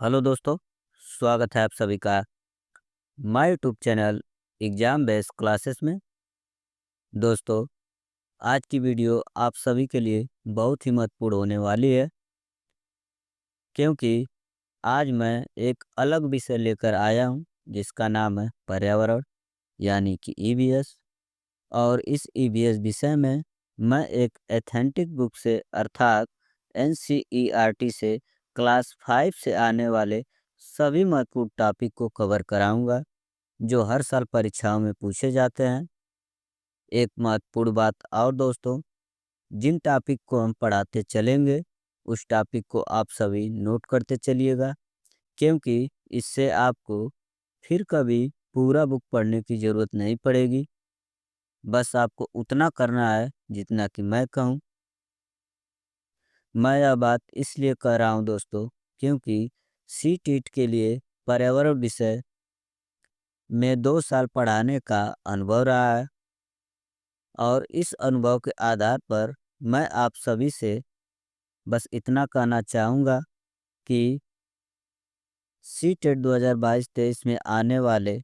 Hello दोस्तों, स्वागत है आप सभी का my YouTube channel exam based classes में। दोस्तों, आज की वीडियो आप सभी के लिए बहुत ही महत्वपूर्ण होने वाली है, क्योंकि आज मैं एक अलग विषय लेकर आया हूं जिसका नाम है पर्यावरण यानी कि ईवीएस। और इस ईवीएस विषय में मैं एक एथेंटिक बुक से अर्थात एनसीईआरटी से क्लास 5 से आने वाले सभी महत्वपूर्ण टॉपिक को कवर कराऊंगा जो हर साल परीक्षाओं में पूछे जाते हैं। एक महत्वपूर्ण बात और दोस्तों, जिन टॉपिक को हम पढ़ाते चलेंगे उस टॉपिक को आप सभी नोट करते चलिएगा, क्योंकि इससे आपको फिर कभी पूरा बुक पढ़ने की ज़रूरत नहीं पड़ेगी। बस आपको उतना करना है जितना कि मैं कहूँ। मैं यह बात इसलिए कह रहा हूँ दोस्तों, क्योंकि सीटीईटी के लिए पर्यावरण विषय में 2 साल पढ़ाने का अनुभव रहा है। और इस अनुभव के आधार पर मैं आप सभी से बस इतना कहना चाहूँगा कि सीटेट 2022-23 में आने वाले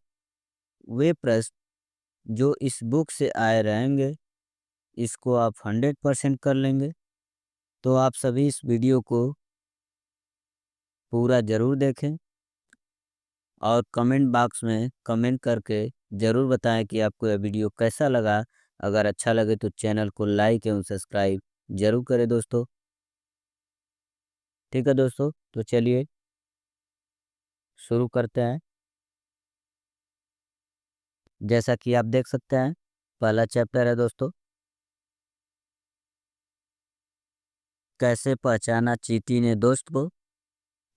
वे प्रश्न जो इस बुक से आए रहेंगे, इसको आप 100% कर लेंगे। तो आप सभी इस वीडियो को पूरा ज़रूर देखें और कमेंट बॉक्स में कमेंट करके ज़रूर बताएं कि आपको यह वीडियो कैसा लगा। अगर अच्छा लगे तो चैनल को लाइक एवं सब्सक्राइब ज़रूर करें दोस्तों। ठीक है दोस्तों, तो चलिए शुरू करते हैं। जैसा कि आप देख सकते हैं, पहला चैप्टर है दोस्तों, कैसे पहचाना चींटी ने दोस्त को।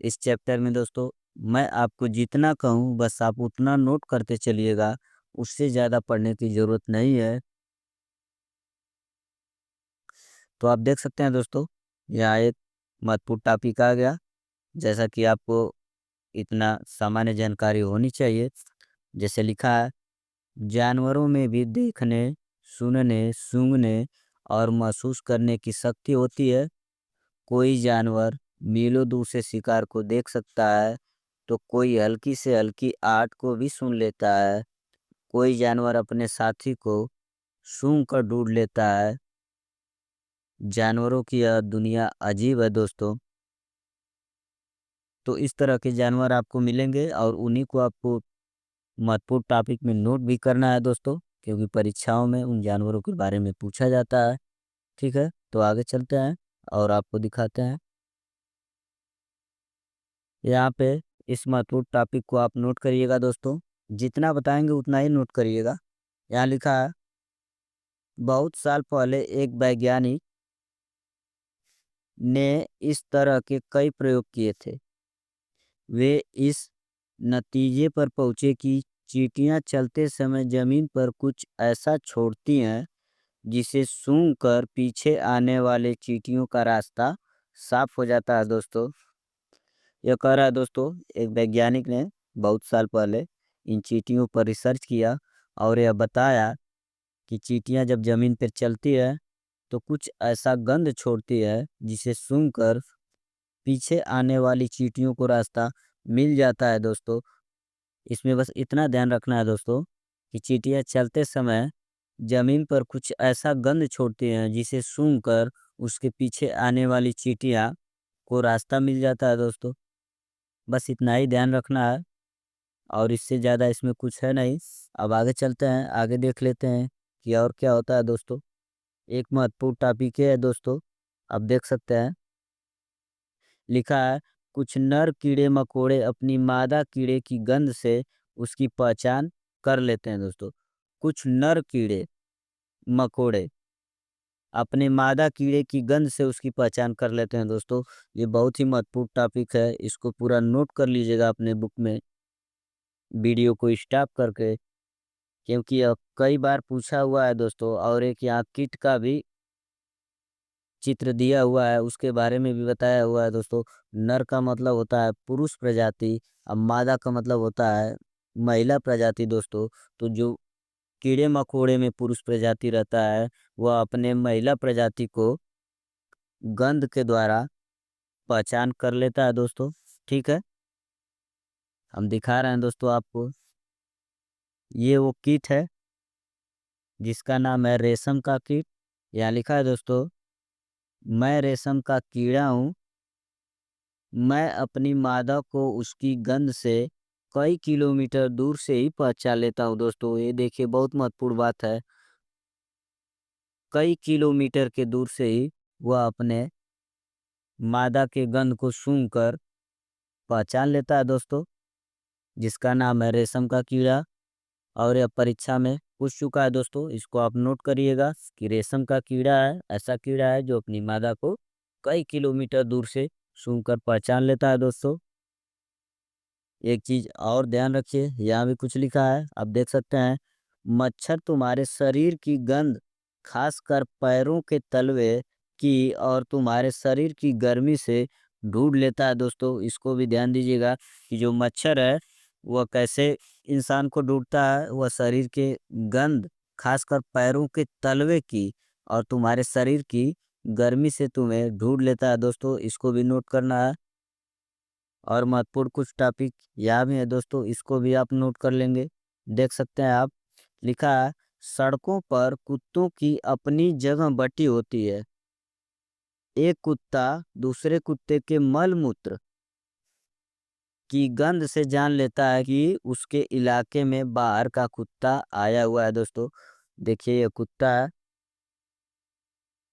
इस चैप्टर में दोस्तों मैं आपको जितना कहूँ बस आप उतना नोट करते चलिएगा, उससे ज़्यादा पढ़ने की ज़रूरत नहीं है। तो आप देख सकते हैं दोस्तों, यहाँ एक महत्वपूर्ण टॉपिक आ गया। जैसा कि आपको इतना सामान्य जानकारी होनी चाहिए। जैसे लिखा है, जानवरों में भी देखने, सुनने, सूंघने और महसूस करने की शक्ति होती है। कोई जानवर मीलों दूर से शिकार को देख सकता है, तो कोई हल्की से हल्की आहट को भी सुन लेता है। कोई जानवर अपने साथी को सूंघ कर ढूंढ लेता है। जानवरों की यह दुनिया अजीब है दोस्तों। तो इस तरह के जानवर आपको मिलेंगे और उन्हीं को आपको महत्वपूर्ण टॉपिक में नोट भी करना है दोस्तों, क्योंकि परीक्षाओं में उन जानवरों के बारे में पूछा जाता है। ठीक है, तो आगे चलते हैं और आपको दिखाते हैं। यहाँ पे इस महत्वपूर्ण टॉपिक को आप नोट करिएगा दोस्तों, जितना बताएंगे उतना ही नोट करिएगा। यहाँ लिखा है, बहुत साल पहले एक वैज्ञानिक ने इस तरह के कई प्रयोग किए थे। वे इस नतीजे पर पहुंचे कि चींटियां चलते समय जमीन पर कुछ ऐसा छोड़ती हैं जिसे सूंघकर पीछे आने वाले चींटियों का रास्ता साफ हो जाता है दोस्तों। यह कह रहा है दोस्तों, एक वैज्ञानिक ने बहुत साल पहले इन चींटियों पर रिसर्च किया और यह बताया कि चींटियां जब जमीन पर चलती है तो कुछ ऐसा गंध छोड़ती है जिसे सूंघकर पीछे आने वाली चींटियों को रास्ता मिल जाता है दोस्तों। इसमें बस इतना ध्यान रखना है दोस्तों कि चींटियां चलते समय जमीन पर कुछ ऐसा गंध छोड़ती हैं जिसे सूंघकर उसके पीछे आने वाली चींटियां को रास्ता मिल जाता है दोस्तों। बस इतना ही ध्यान रखना है और इससे ज़्यादा इसमें कुछ है नहीं। अब आगे चलते हैं, आगे देख लेते हैं कि और क्या होता है दोस्तों। एक महत्वपूर्ण टॉपिक है दोस्तों, आप देख सकते हैं, लिखा है, कुछ नर कीड़े मकोड़े अपनी मादा कीड़े की गंध से उसकी पहचान कर लेते हैं दोस्तों। कुछ नर कीड़े मकोड़े अपने मादा कीड़े की गंध से उसकी पहचान कर लेते हैं दोस्तों। ये बहुत ही महत्वपूर्ण टॉपिक है, इसको पूरा नोट कर लीजिएगा अपने बुक में, वीडियो को स्टॉप करके, क्योंकि यह कई बार पूछा हुआ है दोस्तों। और एक यहाँ कीट का भी चित्र दिया हुआ है, उसके बारे में भी बताया हुआ है दोस्तों। नर का मतलब होता है पुरुष प्रजाति, अब मादा का मतलब होता है महिला प्रजाति दोस्तों। तो जो कीड़े मकोड़े में पुरुष प्रजाति रहता है, वह अपने महिला प्रजाति को गंध के द्वारा पहचान कर लेता है दोस्तों। ठीक है, हम दिखा रहे हैं दोस्तों आपको। ये वो कीट है जिसका नाम है रेशम का कीट। यहाँ लिखा है दोस्तों, मैं रेशम का कीड़ा हूँ। मैं अपनी मादा को उसकी गंध से कई किलोमीटर दूर से ही पहचान लेता हूँ। दोस्तों ये देखिए, बहुत महत्वपूर्ण बात है। कई किलोमीटर के दूर से ही वह अपने मादा के गंध को सूंघकर पहचान लेता है दोस्तों, जिसका नाम है रेशम का कीड़ा। और यह परीक्षा में पूछ चुका है दोस्तों, इसको आप नोट करिएगा कि रेशम का कीड़ा है, ऐसा कीड़ा है जो अपनी मादा को कई किलोमीटर दूर से सूंघकर पहचान लेता है दोस्तों। एक चीज और ध्यान रखिए, यहाँ भी कुछ लिखा है, आप देख सकते हैं। मच्छर तुम्हारे शरीर की गंध, खासकर पैरों के तलवे की और तुम्हारे शरीर की गर्मी से ढूंढ लेता है दोस्तों। इसको भी ध्यान दीजिएगा कि जो मच्छर है वह कैसे इंसान को ढूंढता है। वह शरीर के गंध, खासकर पैरों के तलवे की और तुम्हारे शरीर की गर्मी से तुम्हें ढूंढ लेता है दोस्तों। इसको भी नोट करना है। और महत्वपूर्ण कुछ टॉपिक यहाँ भी है दोस्तों, इसको भी आप नोट कर लेंगे। देख सकते हैं आप, लिखा है, सड़कों पर कुत्तों की अपनी जगह बटी होती है। एक कुत्ता दूसरे कुत्ते के मल मूत्र की गंध से जान लेता है कि उसके इलाके में बाहर का कुत्ता आया हुआ है दोस्तों। देखिए ये कुत्ता है।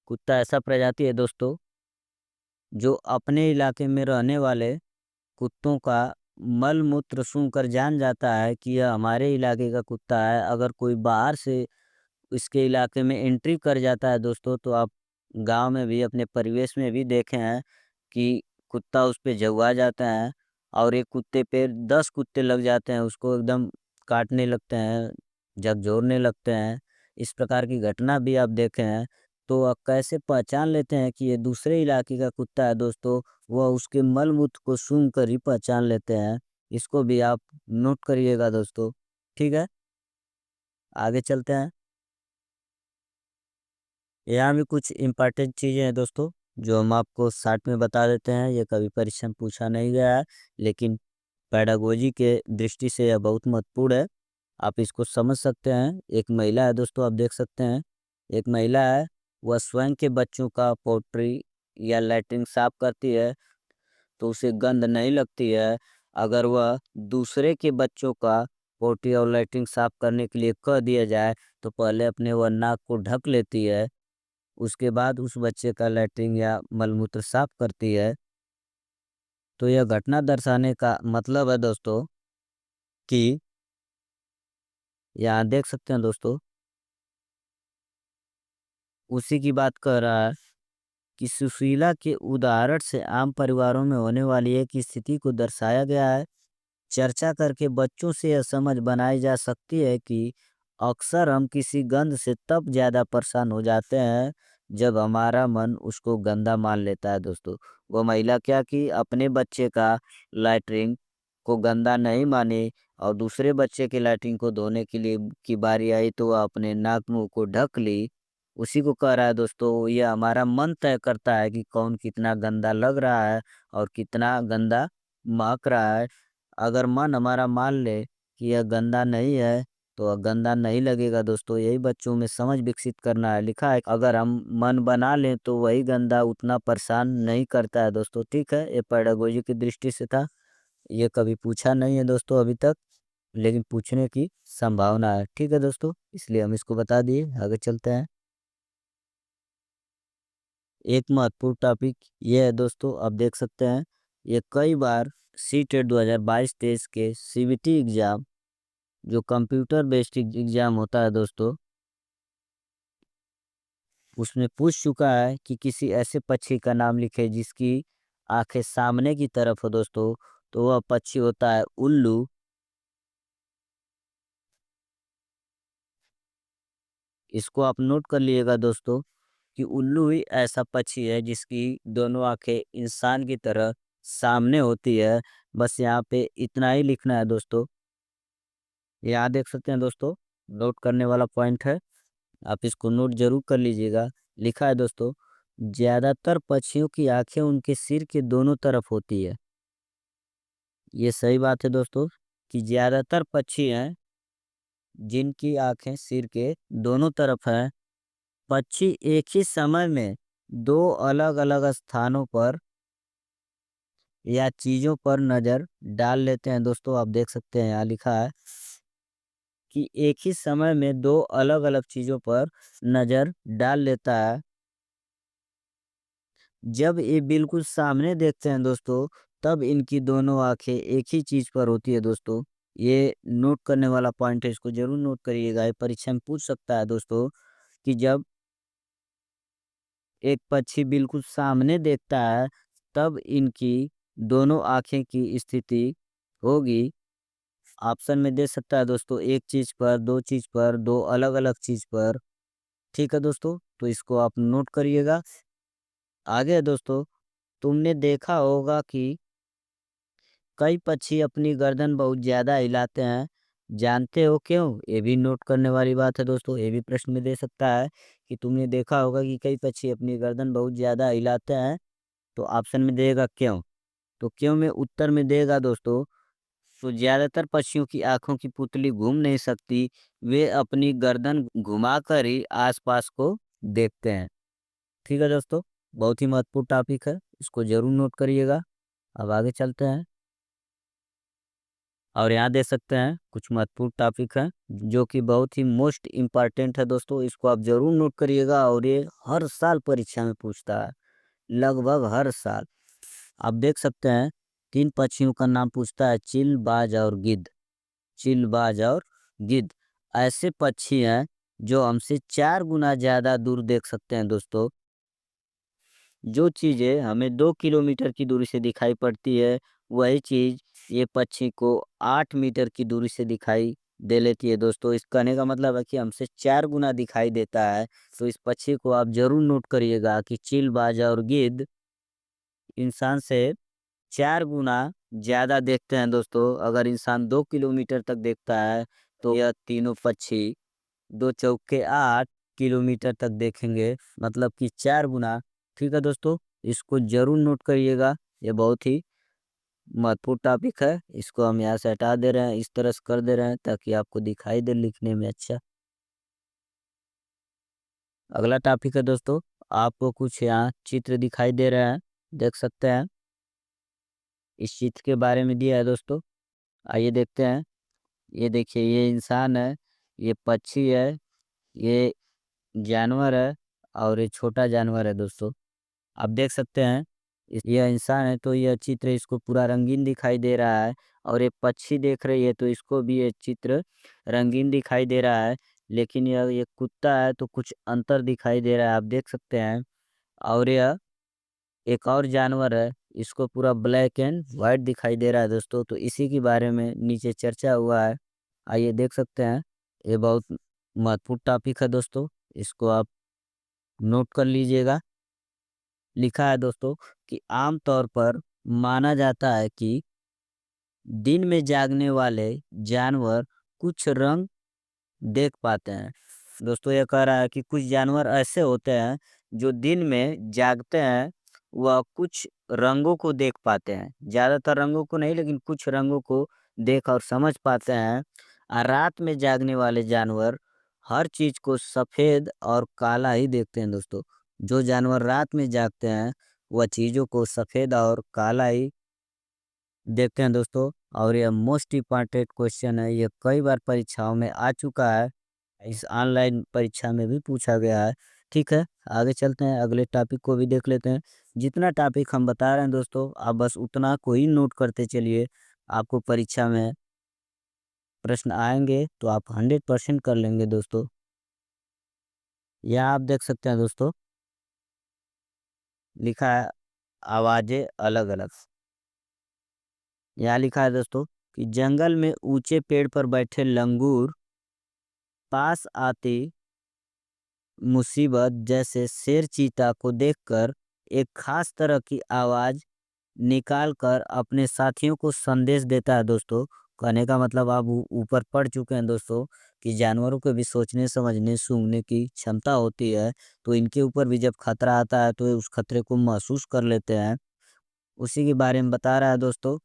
कुत्ता ऐसा प्रजाति है दोस्तों जो अपने इलाके में रहने वाले कुत्तों का मल मूत्र सूंघकर जान जाता है कि यह हमारे इलाके का कुत्ता है। अगर कोई बाहर से इसके इलाके में एंट्री कर जाता है दोस्तों, तो आप गांव में भी, अपने परिवेश में भी देखे हैं कि कुत्ता उस पे झुआ जाता है और एक कुत्ते पे 10 कुत्ते लग जाते हैं, उसको एकदम काटने लगते हैं, झकझोरने लगते हैं। इस प्रकार की घटना भी आप देखे हैं। तो आप कैसे पहचान लेते हैं कि ये दूसरे इलाके का कुत्ता है दोस्तों? वह उसके मल मूत्र को सूंघ कर ही पहचान लेते हैं। इसको भी आप नोट करिएगा दोस्तों। ठीक है, आगे चलते हैं। यहाँ भी कुछ इम्पोर्टेंट चीज़ें हैं दोस्तों जो हम आपको शॉर्ट में बता देते हैं। ये कभी परीक्षा में पूछा नहीं गया है, लेकिन पैडागोजी के दृष्टि से यह बहुत महत्वपूर्ण है। आप इसको समझ सकते हैं। एक महिला है दोस्तों, आप देख सकते हैं। एक महिला है, वह स्वयं के बच्चों का पोल्ट्री या लैट्रिन साफ करती है तो उसे गंध नहीं लगती है। अगर वह दूसरे के बच्चों का पोल्ट्री और लैट्रिन साफ करने के लिए कह दिया जाए तो पहले अपने वह नाक को ढक लेती है, उसके बाद उस बच्चे का लैट्रिन या मलमूत्र साफ करती है। तो यह घटना दर्शाने का मतलब है दोस्तों कि, यहाँ देख सकते हैं दोस्तों, उसी की बात कर रहा है कि सुशीला के उदाहरण से आम परिवारों में होने वाली एक स्थिति को दर्शाया गया है। चर्चा करके बच्चों से यह समझ बनाई जा सकती है कि अक्सर हम किसी गंध से तब ज़्यादा परेशान हो जाते हैं जब हमारा मन उसको गंदा मान लेता है दोस्तों। वो महिला क्या कि अपने बच्चे का लैट्रिन को गंदा नहीं माने और दूसरे बच्चे के लैट्रिन को धोने के लिए की बारी आई तो वह अपने नाक मुंह को ढक ली। उसी को कह रहा है दोस्तों, ये हमारा मन तय करता है कि कौन कितना गंदा लग रहा है और कितना गंदा महक रहा है। अगर मन हमारा मान ले कि यह गंदा नहीं है तो गंदा नहीं लगेगा दोस्तों। यही बच्चों में समझ विकसित करना है। लिखा है अगर हम मन बना लें तो वही गंदा उतना परेशान नहीं करता है दोस्तों। ठीक है, ये पेडागोजी की दृष्टि से था। ये कभी पूछा नहीं है दोस्तों अभी तक, लेकिन पूछने की संभावना है। ठीक है दोस्तों, इसलिए हम इसको बता दिए। आगे चलते हैं। एक महत्वपूर्ण टॉपिक ये है दोस्तों, आप देख सकते हैं, ये कई बार सी टेट 2022-23 के सीबीटी एग्जाम, जो कंप्यूटर बेस्ड एग्जाम होता है दोस्तों, उसमें पूछ चुका है कि किसी ऐसे पक्षी का नाम लिखे जिसकी आंखें सामने की तरफ हो दोस्तों। तो वह पक्षी होता है उल्लू। इसको आप नोट कर लिएगा दोस्तों कि उल्लू ही ऐसा पक्षी है जिसकी दोनों आंखें इंसान की तरह सामने होती है। बस यहाँ पे इतना ही लिखना है दोस्तों। यहाँ देख सकते हैं दोस्तों, नोट करने वाला पॉइंट है, आप इसको नोट जरूर कर लीजिएगा। लिखा है दोस्तों, ज्यादातर पक्षियों की आंखें उनके सिर के दोनों तरफ होती है। ये सही बात है दोस्तों कि ज़्यादातर पक्षी हैं जिनकी आँखें सिर के दोनों तरफ हैं। पक्षी एक ही समय में 2 अलग-अलग स्थानों पर या चीज़ों पर नज़र डाल लेते हैं दोस्तों। आप देख सकते हैं यहाँ लिखा है कि एक ही समय में 2 अलग-अलग चीज़ों पर नज़र डाल लेता है। जब ये बिल्कुल सामने देखते हैं दोस्तों, तब इनकी दोनों आँखें एक ही चीज़ पर होती है दोस्तों। ये नोट करने वाला पॉइंट है, इसको ज़रूर नोट करिएगा। ये परीक्षा में पूछ सकता है दोस्तों कि जब एक पक्षी बिल्कुल सामने देखता है, तब इनकी दोनों आँखें की स्थिति होगी। ऑप्शन में दे सकता है दोस्तों, एक चीज़ पर, 2 चीज़ पर, 2 अलग-अलग चीज़ पर। ठीक है दोस्तों, तो इसको आप नोट करिएगा। आगे है दोस्तों, तुमने देखा होगा कि कई पक्षी अपनी गर्दन बहुत ज़्यादा हिलाते हैं, जानते हो क्यों? ये भी नोट करने वाली बात है दोस्तों, ये भी प्रश्न में दे सकता है कि तुमने देखा होगा कि कई पक्षी अपनी गर्दन बहुत ज़्यादा हिलाते हैं, तो ऑप्शन में देगा क्यों? तो क्यों में उत्तर में देगा दोस्तों, तो ज़्यादातर पक्षियों की आँखों की पुतली घूम नहीं सकती, वे अपनी गर्दन घुमाकर ही आस-पास को देखते हैं। ठीक है दोस्तों, बहुत ही महत्वपूर्ण टॉपिक है, इसको ज़रूर नोट करिएगा। अब आगे चलते हैं। और यहाँ देख सकते हैं कुछ महत्वपूर्ण टॉपिक हैं जो कि बहुत ही मोस्ट इम्पॉर्टेंट है दोस्तों, इसको आप ज़रूर नोट करिएगा और ये हर साल परीक्षा में पूछता है, लगभग हर साल। आप देख सकते हैं 3 पक्षियों का नाम पूछता है, चिल, बाज और गिद्ध। चिल, बाज और गिद्ध ऐसे पक्षी हैं जो हमसे 4 गुना ज़्यादा दूर देख सकते हैं दोस्तों। जो चीज़ें हमें 2 किलोमीटर की दूरी से दिखाई पड़ती है, वही चीज़ ये पक्षी को 8 मीटर की दूरी से दिखाई दे लेती है दोस्तों। इस कहने का मतलब है कि हमसे 4 गुना दिखाई देता है। तो इस पक्षी को आप ज़रूर नोट करिएगा कि चील, बाज और गिद्ध इंसान से 4 गुना ज़्यादा देखते हैं दोस्तों। अगर इंसान 2 किलोमीटर तक देखता है, तो यह तीनों पक्षी 2 चौके 8 किलोमीटर तक देखेंगे, मतलब कि 4 गुना। ठीक है दोस्तों, इसको ज़रूर नोट करिएगा, ये बहुत ही महत्वपूर्ण टॉपिक है। इसको हम यहाँ से हटा दे रहे हैं, इस तरह से कर दे रहे हैं ताकि आपको दिखाई दे लिखने में अच्छा। अगला टॉपिक है दोस्तों, आपको कुछ यहाँ चित्र दिखाई दे रहे हैं, देख सकते हैं। इस चित्र के बारे में दिया है दोस्तों, आइए देखते हैं। ये देखिए, ये इंसान है, ये पक्षी है, ये जानवर है और ये छोटा जानवर है दोस्तों। आप देख सकते हैं यह इंसान है, तो यह चित्र इसको पूरा रंगीन दिखाई दे रहा है और ये पक्षी देख रही है, तो इसको भी ये चित्र रंगीन दिखाई दे रहा है। लेकिन यह ये कुत्ता है, तो कुछ अंतर दिखाई दे रहा है, आप देख सकते हैं। और यह एक और जानवर है, इसको पूरा ब्लैक एंड वाइट दिखाई दे रहा है दोस्तों। तो इसी के बारे में नीचे चर्चा हुआ है, आइए देख सकते हैं। ये बहुत महत्वपूर्ण टॉपिक है दोस्तों, इसको आप नोट कर लीजिएगा। लिखा है दोस्तों कि आमतौर पर माना जाता है कि दिन में जागने वाले जानवर कुछ रंग देख पाते हैं। दोस्तों ये कह रहा है कि कुछ जानवर ऐसे होते हैं जो दिन में जागते हैं, वह कुछ रंगों को देख पाते हैं, ज़्यादातर रंगों को नहीं लेकिन कुछ रंगों को देख और समझ पाते हैं। और रात में जागने वाले जानवर हर चीज़ को सफ़ेद और काला ही देखते हैं दोस्तों। जो जानवर रात में जागते हैं, वह चीज़ों को सफ़ेद और काला ही देखते हैं दोस्तों। और यह मोस्ट इम्पॉर्टेंट क्वेश्चन है, ये कई बार परीक्षाओं में आ चुका है, इस ऑनलाइन परीक्षा में भी पूछा गया है। ठीक है, आगे चलते हैं, अगले टॉपिक को भी देख लेते हैं। जितना टॉपिक हम बता रहे हैं दोस्तों, आप बस उतना को ही नोट करते चलिए। आपको परीक्षा में प्रश्न आएंगे तो आप 100% कर लेंगे दोस्तों। यहाँ आप देख सकते हैं दोस्तों, लिखा है आवाज़ें अलग-अलग। यहाँ लिखा है दोस्तों कि जंगल में ऊंचे पेड़ पर बैठे लंगूर पास आती मुसीबत जैसे शेर चीता को देखकर एक खास तरह की आवाज निकाल कर अपने साथियों को संदेश देता है दोस्तों। कहने का मतलब आप ऊपर पढ़ चुके हैं दोस्तों कि जानवरों को भी सोचने समझने सूंघने की क्षमता होती है, तो इनके ऊपर भी जब खतरा आता है तो ये उस खतरे को महसूस कर लेते हैं। उसी के बारे में बता रहा है दोस्तों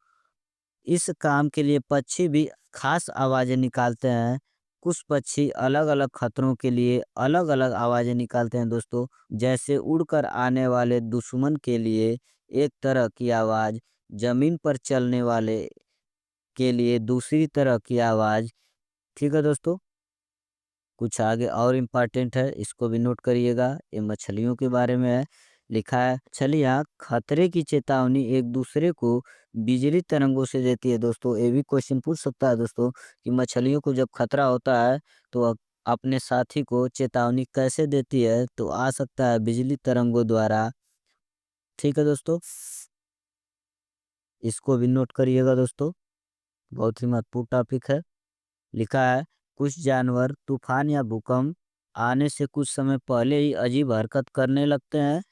इस काम के लिए पक्षी भी खास आवाज़ें निकालते हैं। कुछ पक्षी अलग-अलग खतरों के लिए अलग-अलग आवाज़ें निकालते हैं दोस्तों। जैसे उड़कर आने वाले दुश्मन के लिए एक तरह की आवाज़, ज़मीन पर चलने वाले के लिए दूसरी तरह की आवाज़। ठीक है दोस्तों? कुछ आगे और इम्पोर्टेंट है, इसको भी नोट करिएगा। ये मछलियों के बारे में है। लिखा है, मछलियाँ खतरे की चेतावनी एक दूसरे को बिजली तरंगों से देती है दोस्तों। ये भी क्वेश्चन पूछ सकता है दोस्तों कि मछलियों को जब खतरा होता है तो अपने साथी को चेतावनी कैसे देती है, तो आ सकता है बिजली तरंगों द्वारा। ठीक है दोस्तों, इसको भी नोट करिएगा दोस्तों, बहुत ही महत्वपूर्ण टॉपिक है। लिखा है, कुछ जानवर तूफान या भूकंप आने से कुछ समय पहले ही अजीब हरकत करने लगते हैं।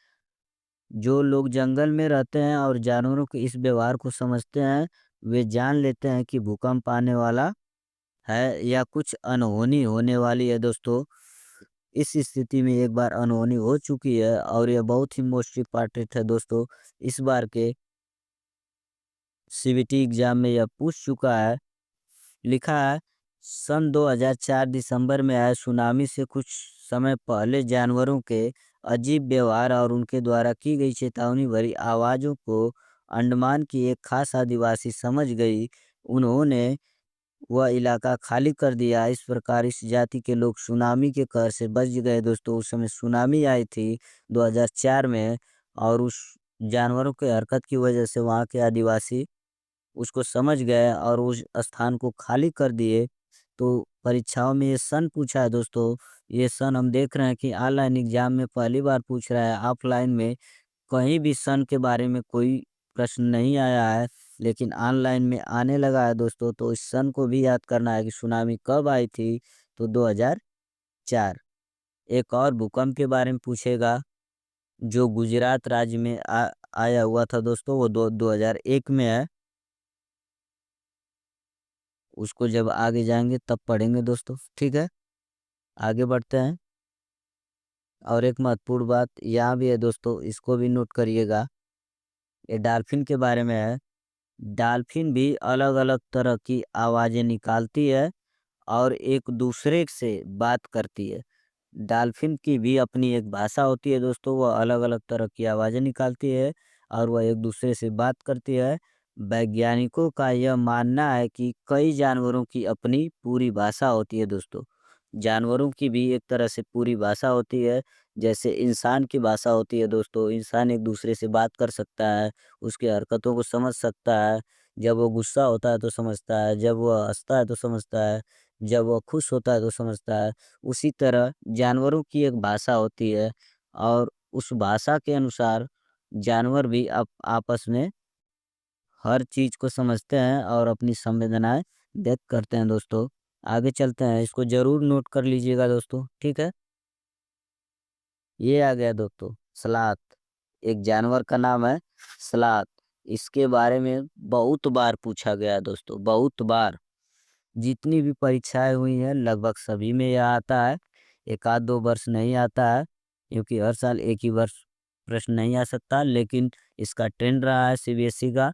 जो लोग जंगल में रहते हैं और जानवरों के इस व्यवहार को समझते हैं, वे जान लेते हैं कि भूकंप आने वाला है या कुछ अनहोनी होने वाली है दोस्तों। इस स्थिति में एक बार अनहोनी हो चुकी है और यह बहुत ही मोस्ट इम्पोर्टेंट है दोस्तों। इस बार के सीबीटी एग्जाम में यह पूछ चुका है। लिखा है, सन 2004 दिसंबर में आए सुनामी से कुछ समय पहले जानवरों के अजीब व्यवहार और उनके द्वारा की गई चेतावनी भरी आवाज़ों को अंडमान की एक खास आदिवासी समझ गई। उन्होंने वह इलाका खाली कर दिया। इस प्रकार इस जाति के लोग सुनामी के कहर से बच गए दोस्तों। उस समय सुनामी आई थी 2004 में, और उस जानवरों के हरकत की वजह से वहाँ के आदिवासी उसको समझ गए और उस स्थान को खाली कर दिए। तो परीक्षाओं में ये सन पूछा है दोस्तों। ये सन हम देख रहे हैं कि ऑनलाइन एग्जाम में पहली बार पूछ रहा है। ऑफलाइन में कहीं भी सन के बारे में कोई प्रश्न नहीं आया है, लेकिन ऑनलाइन में आने लगा है दोस्तों। तो इस सन को भी याद करना है कि सुनामी कब आई थी, तो 2004। एक और भूकंप के बारे में पूछेगा जो गुजरात राज्य में आया हुआ था दोस्तों, वो 2001 में है। उसको जब आगे जाएँगे तब पढ़ेंगे दोस्तों, ठीक है? आगे बढ़ते हैं। और एक महत्वपूर्ण बात यहाँ भी है दोस्तों, इसको भी नोट करिएगा। ये डॉल्फिन के बारे में है। डॉल्फिन भी अलग-अलग तरह की आवाज़ें निकालती है और एक दूसरे से बात करती है। डॉल्फिन की भी अपनी एक भाषा होती है दोस्तों, वह अलग-अलग तरह की आवाज़ें निकालती है और वह एक दूसरे से बात करती है। वैज्ञानिकों का यह मानना है कि कई जानवरों की अपनी पूरी भाषा होती है दोस्तों। जानवरों की भी एक तरह से पूरी भाषा होती है, जैसे इंसान की भाषा होती है दोस्तों। इंसान एक दूसरे से बात कर सकता है, उसकी हरकतों को समझ सकता है। जब वो गुस्सा होता है तो समझता है, जब वह हँसता है तो समझता है, जब वह खुश होता है तो समझता है। उसी तरह जानवरों की एक भाषा होती है और उस भाषा के अनुसार जानवर भी आपस में हर चीज़ को समझते हैं और अपनी संवेदनाएँ व्यक्त करते हैं दोस्तों। आगे चलते हैं, इसको ज़रूर नोट कर लीजिएगा दोस्तों, ठीक है? ये आ गया दोस्तों सलात। एक जानवर का नाम है सलात। इसके बारे में बहुत बार पूछा गया है दोस्तों, बहुत बार। जितनी भी परीक्षाएँ हुई हैं लगभग सभी में यह आता है। 1 आध 2 वर्ष नहीं आता है, क्योंकि हर साल एक ही वर्ष प्रश्न नहीं आ सकता। लेकिन इसका ट्रेंड रहा है सीबीएसई का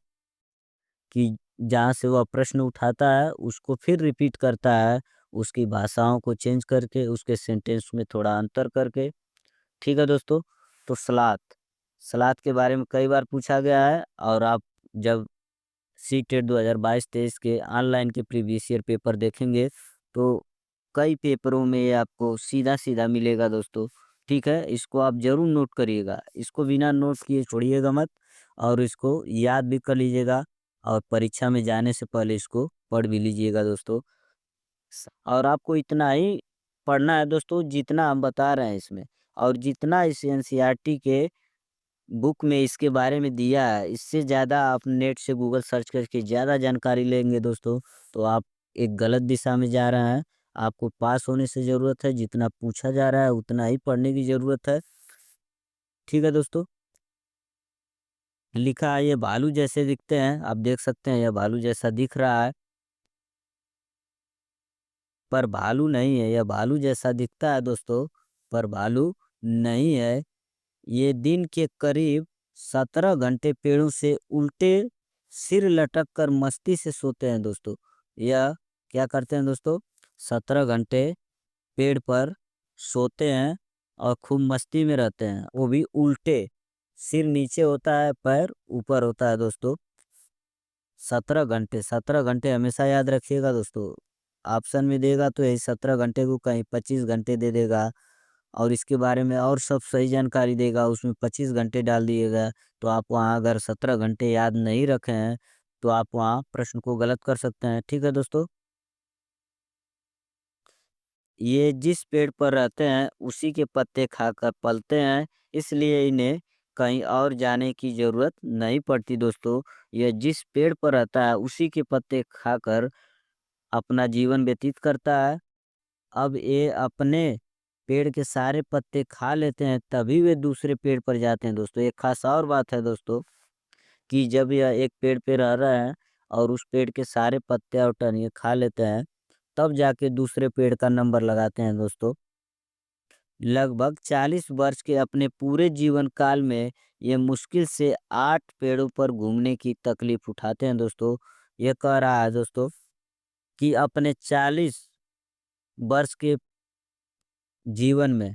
कि जहाँ से वह प्रश्न उठाता है उसको फिर रिपीट करता है, उसकी भाषाओं को चेंज करके, उसके सेंटेंस में थोड़ा अंतर करके। ठीक है दोस्तों? तो सलाद, सलाद के बारे में कई बार पूछा गया है। और आप जब सीटेट 2022-23 के ऑनलाइन के प्रीवियस ईयर पेपर देखेंगे तो कई पेपरों में ये आपको सीधा-सीधा मिलेगा दोस्तों, ठीक है? इसको आप ज़रूर नोट करिएगा, इसको बिना नोट किए छोड़िएगा मत और इसको याद भी कर लीजिएगा और परीक्षा में जाने से पहले इसको पढ़ भी लीजिएगा दोस्तों। और आपको इतना ही पढ़ना है दोस्तों जितना हम बता रहे हैं इसमें, और जितना इस एनसीईआरटी के बुक में इसके बारे में दिया है, इससे ज़्यादा आप नेट से गूगल सर्च करके ज़्यादा जानकारी लेंगे दोस्तों, तो आप एक गलत दिशा में जा रहे हैं। आपको पास होने से ज़रूरत है, जितना पूछा जा रहा है उतना ही पढ़ने की ज़रूरत है। ठीक है दोस्तों? लिखा है, ये भालू जैसे दिखते हैं, आप देख सकते हैं यह भालू जैसा दिख रहा है, पर भालू नहीं है। यह भालू जैसा दिखता है दोस्तों, पर भालू नहीं है। ये दिन के करीब 17 घंटे पेड़ों से उल्टे सिर लटक कर मस्ती से सोते हैं दोस्तों। यह क्या करते हैं दोस्तों, 17 घंटे पेड़ पर सोते हैं और खूब मस्ती में रहते हैं, वो भी उल्टे। सिर नीचे होता है, पैर ऊपर होता है दोस्तों। 17 घंटे, 17 घंटे हमेशा याद रखिएगा दोस्तों। ऑप्शन में देगा तो यही 17 घंटे को कहीं 25 घंटे दे देगा, और इसके बारे में और सब सही जानकारी देगा, उसमें 25 घंटे डाल दिएगा। तो आप वहाँ अगर 17 घंटे याद नहीं रखे हैं तो आप वहाँ प्रश्न को गलत कर सकते हैं। ठीक है दोस्तों। ये जिस पेड़ पर रहते हैं उसी के पत्ते खाकर पलते हैं, इसलिए इन्हें कहीं और जाने की ज़रूरत नहीं पड़ती दोस्तों। यह जिस पेड़ पर रहता है उसी के पत्ते खाकर अपना जीवन व्यतीत करता है। अब ये अपने पेड़ के सारे पत्ते खा लेते हैं, तभी वे दूसरे पेड़ पर जाते हैं दोस्तों। एक खास और बात है दोस्तों, कि जब यह एक पेड़ पे रह रहा है और उस पेड़ के सारे पत्ते और टहनियाँ खा लेते हैं, तब जाके दूसरे पेड़ का नंबर लगाते हैं दोस्तों। लगभग 40 वर्ष के अपने पूरे जीवन काल में ये मुश्किल से 8 पेड़ों पर घूमने की तकलीफ उठाते हैं दोस्तों। ये कह रहा है दोस्तों कि अपने 40 वर्ष के जीवन में,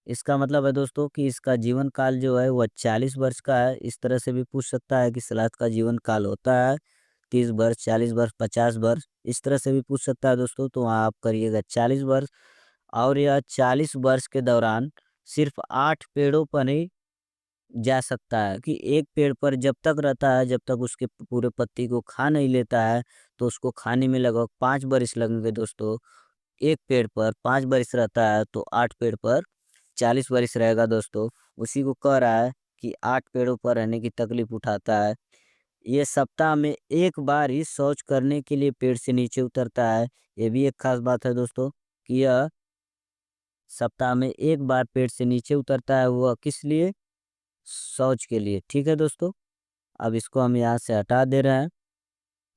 इसका मतलब है दोस्तों कि इसका जीवन काल जो है वह 40 वर्ष का है। इस तरह से भी पूछ सकता है कि सलाद का जीवन काल होता है 30 वर्ष, 40 वर्ष, 50 वर्ष, इस तरह से भी पूछ सकता है दोस्तों। तो वहाँ आप करिएगा 40 वर्ष। और यह 40 वर्ष के दौरान सिर्फ 8 पेड़ों पर ही जा सकता है, कि एक पेड़ पर जब तक रहता है, जब तक उसके पूरे पत्ती को खा नहीं लेता है, तो उसको खाने में लगभग 5 बरिस लगेंगे दोस्तों। एक पेड़ पर 5 बरिस रहता है तो 8 पेड़ पर 40 बरिस रहेगा दोस्तों। उसी को कह रहा है कि 8 पेड़ों पर रहने की तकलीफ उठाता है। ये सप्ताह में एक बार ही शौच करने के लिए पेड़ से नीचे उतरता है। ये भी एक खास बात है दोस्तों, कि यह सप्ताह में एक बार पेड़ से नीचे उतरता है, वह किस लिए? शौच के लिए। ठीक है दोस्तों। अब इसको हम यहाँ से हटा दे रहे हैं।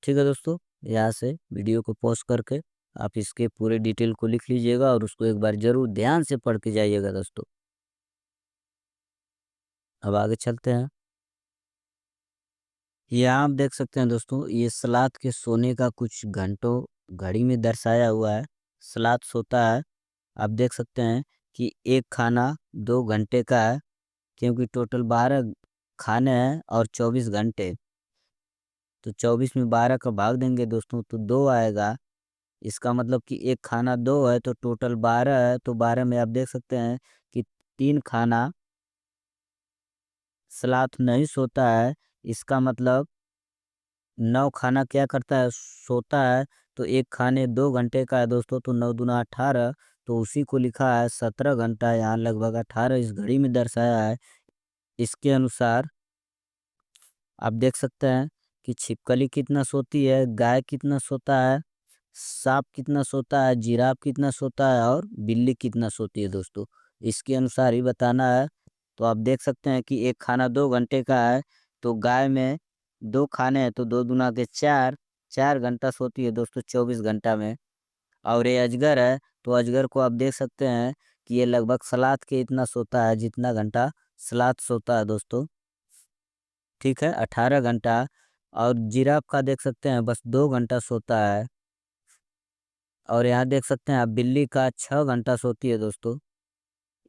ठीक है दोस्तों। यहाँ से वीडियो को पॉज करके आप इसके पूरे डिटेल को लिख लीजिएगा और उसको एक बार ज़रूर ध्यान से पढ़ के जाइएगा दोस्तों। अब आगे चलते हैं। यहाँ आप देख सकते हैं दोस्तों, ये सलाद के सोने का कुछ घंटों घड़ी में दर्शाया हुआ है। सलाद सोता है, आप देख सकते हैं कि एक खाना 2 घंटे का है, क्योंकि टोटल 12 खाने हैं और 24 घंटे। तो 24 में 12 का भाग देंगे दोस्तों तो 2 आएगा। इसका मतलब कि एक खाना 2 है तो टोटल 12 है, तो 12 में आप देख सकते हैं कि 3 खाना सलाद नहीं सोता है। इसका मतलब 9 खाना क्या करता है? सोता है। तो एक खाने 2 घंटे का है दोस्तों, तो 9 दूना 18, तो उसी को लिखा है 17 घंटा, यहाँ लगभग 18 इस घड़ी में दर्शाया है। इसके अनुसार आप देख सकते हैं कि छिपकली कितना सोती है, गाय कितना सोता है, सांप कितना सोता है, जिराफ कितना सोता है और बिल्ली कितना सोती है दोस्तों। इसके अनुसार ही बताना है। तो आप देख सकते हैं कि एक खाना 2 घंटे का है, तो गाय में 2 खाने हैं तो 2 दूना के 4, 4 घंटा सोती है दोस्तों 24 घंटा में। और ये अजगर है, तो अजगर को आप देख सकते हैं कि ये लगभग सलाद के इतना सोता है जितना घंटा सलाद सोता है दोस्तों। ठीक है, 18 घंटा। और जिराफ का देख सकते हैं बस 2 घंटा सोता है। और यहाँ देख सकते हैं आप बिल्ली का 6 घंटा सोती है दोस्तों।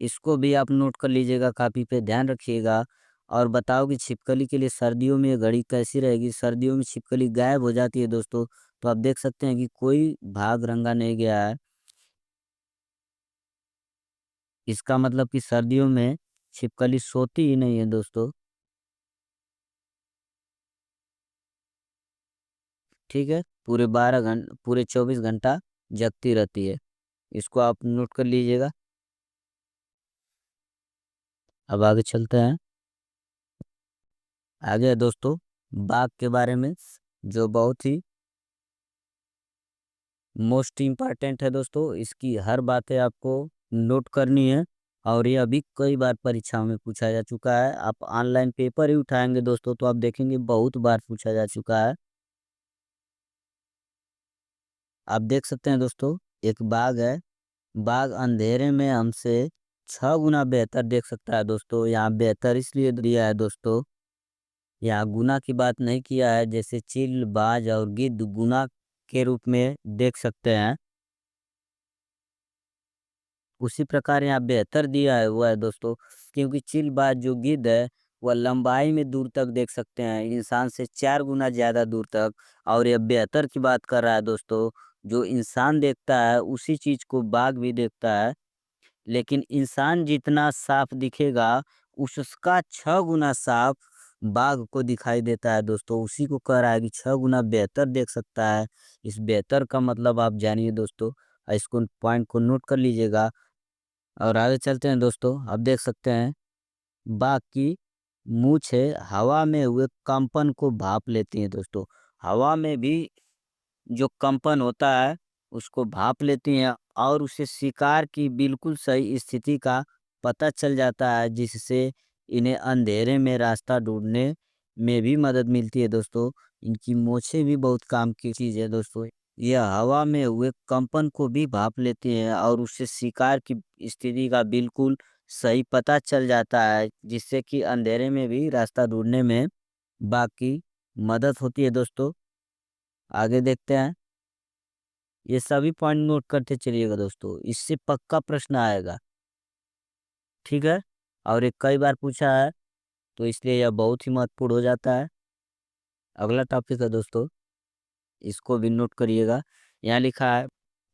इसको भी आप नोट कर लीजिएगा, कापी पे ध्यान रखिएगा। और बताओ कि छिपकली के लिए सर्दियों में ये घड़ी कैसी रहेगी? सर्दियों में छिपकली गायब हो जाती है दोस्तों। तो आप देख सकते हैं कि कोई भाग रंगा नहीं गया है। इसका मतलब कि सर्दियों में छिपकली सोती ही नहीं है दोस्तों। ठीक है, पूरे 24 घंटा जगती रहती है। इसको आप नोट कर लीजिएगा। अब आगे चलते हैं। आगे है दोस्तों बाघ के बारे में, जो बहुत ही मोस्ट इम्पॉर्टेंट है दोस्तों। इसकी हर बातें आपको नोट करनी है, और ये अभी कई बार परीक्षाओं में पूछा जा चुका है। आप ऑनलाइन पेपर ही उठाएंगे दोस्तों तो आप देखेंगे बहुत बार पूछा जा चुका है। आप देख सकते हैं दोस्तों, एक बाघ है। बाघ अंधेरे में हमसे 6 गुना बेहतर देख सकता है दोस्तों। यहाँ बेहतर इसलिए दिया है दोस्तों, यहाँ गुना की बात नहीं किया है, जैसे चील, बाज और गिद्ध गुना के रूप में देख सकते हैं। उसी प्रकार यहाँ बेहतर दिया है हुआ है दोस्तों, क्योंकि चील, बाज जो गिद्ध है वह लंबाई में दूर तक देख सकते हैं, इंसान से 4 गुना ज़्यादा दूर तक। और यह बेहतर की बात कर रहा है दोस्तों, जो इंसान देखता है उसी चीज़ को बाघ भी देखता है। लेकिन इंसान जितना साफ दिखेगा, उसका 6 गुना साफ बाघ को दिखाई देता है दोस्तों। उसी को कह रहा है कि 6 गुना बेहतर देख सकता है। इस बेहतर का मतलब आप जानिए दोस्तों, इसको पॉइंट को नोट कर लीजिएगा। और आगे चलते हैं दोस्तों, आप देख सकते हैं बाघ की मूंछें हवा में हुए कंपन को भाप लेती हैं दोस्तों। हवा में भी जो कंपन होता है उसको भाप लेती हैं, और उसे शिकार की बिल्कुल सही स्थिति का पता चल जाता है, जिससे इन्हें अंधेरे में रास्ता ढूंढने में भी मदद मिलती है दोस्तों। इनकी मूंछें भी बहुत काम की चीज़ है दोस्तों। यह हवा में हुए कंपन को भी भाप लेती हैं, और उससे शिकार की स्थिति का बिल्कुल सही पता चल जाता है, जिससे कि अंधेरे में भी रास्ता ढूंढने में बाघ की मदद होती है दोस्तों। आगे देखते हैं, ये सभी पॉइंट नोट करते चलिएगा दोस्तों, इससे पक्का प्रश्न आएगा। ठीक है, और ये कई बार पूछा है, तो इसलिए यह बहुत ही महत्वपूर्ण हो जाता है। अगला टॉपिक है दोस्तों, इसको भी नोट करिएगा। यहाँ लिखा है,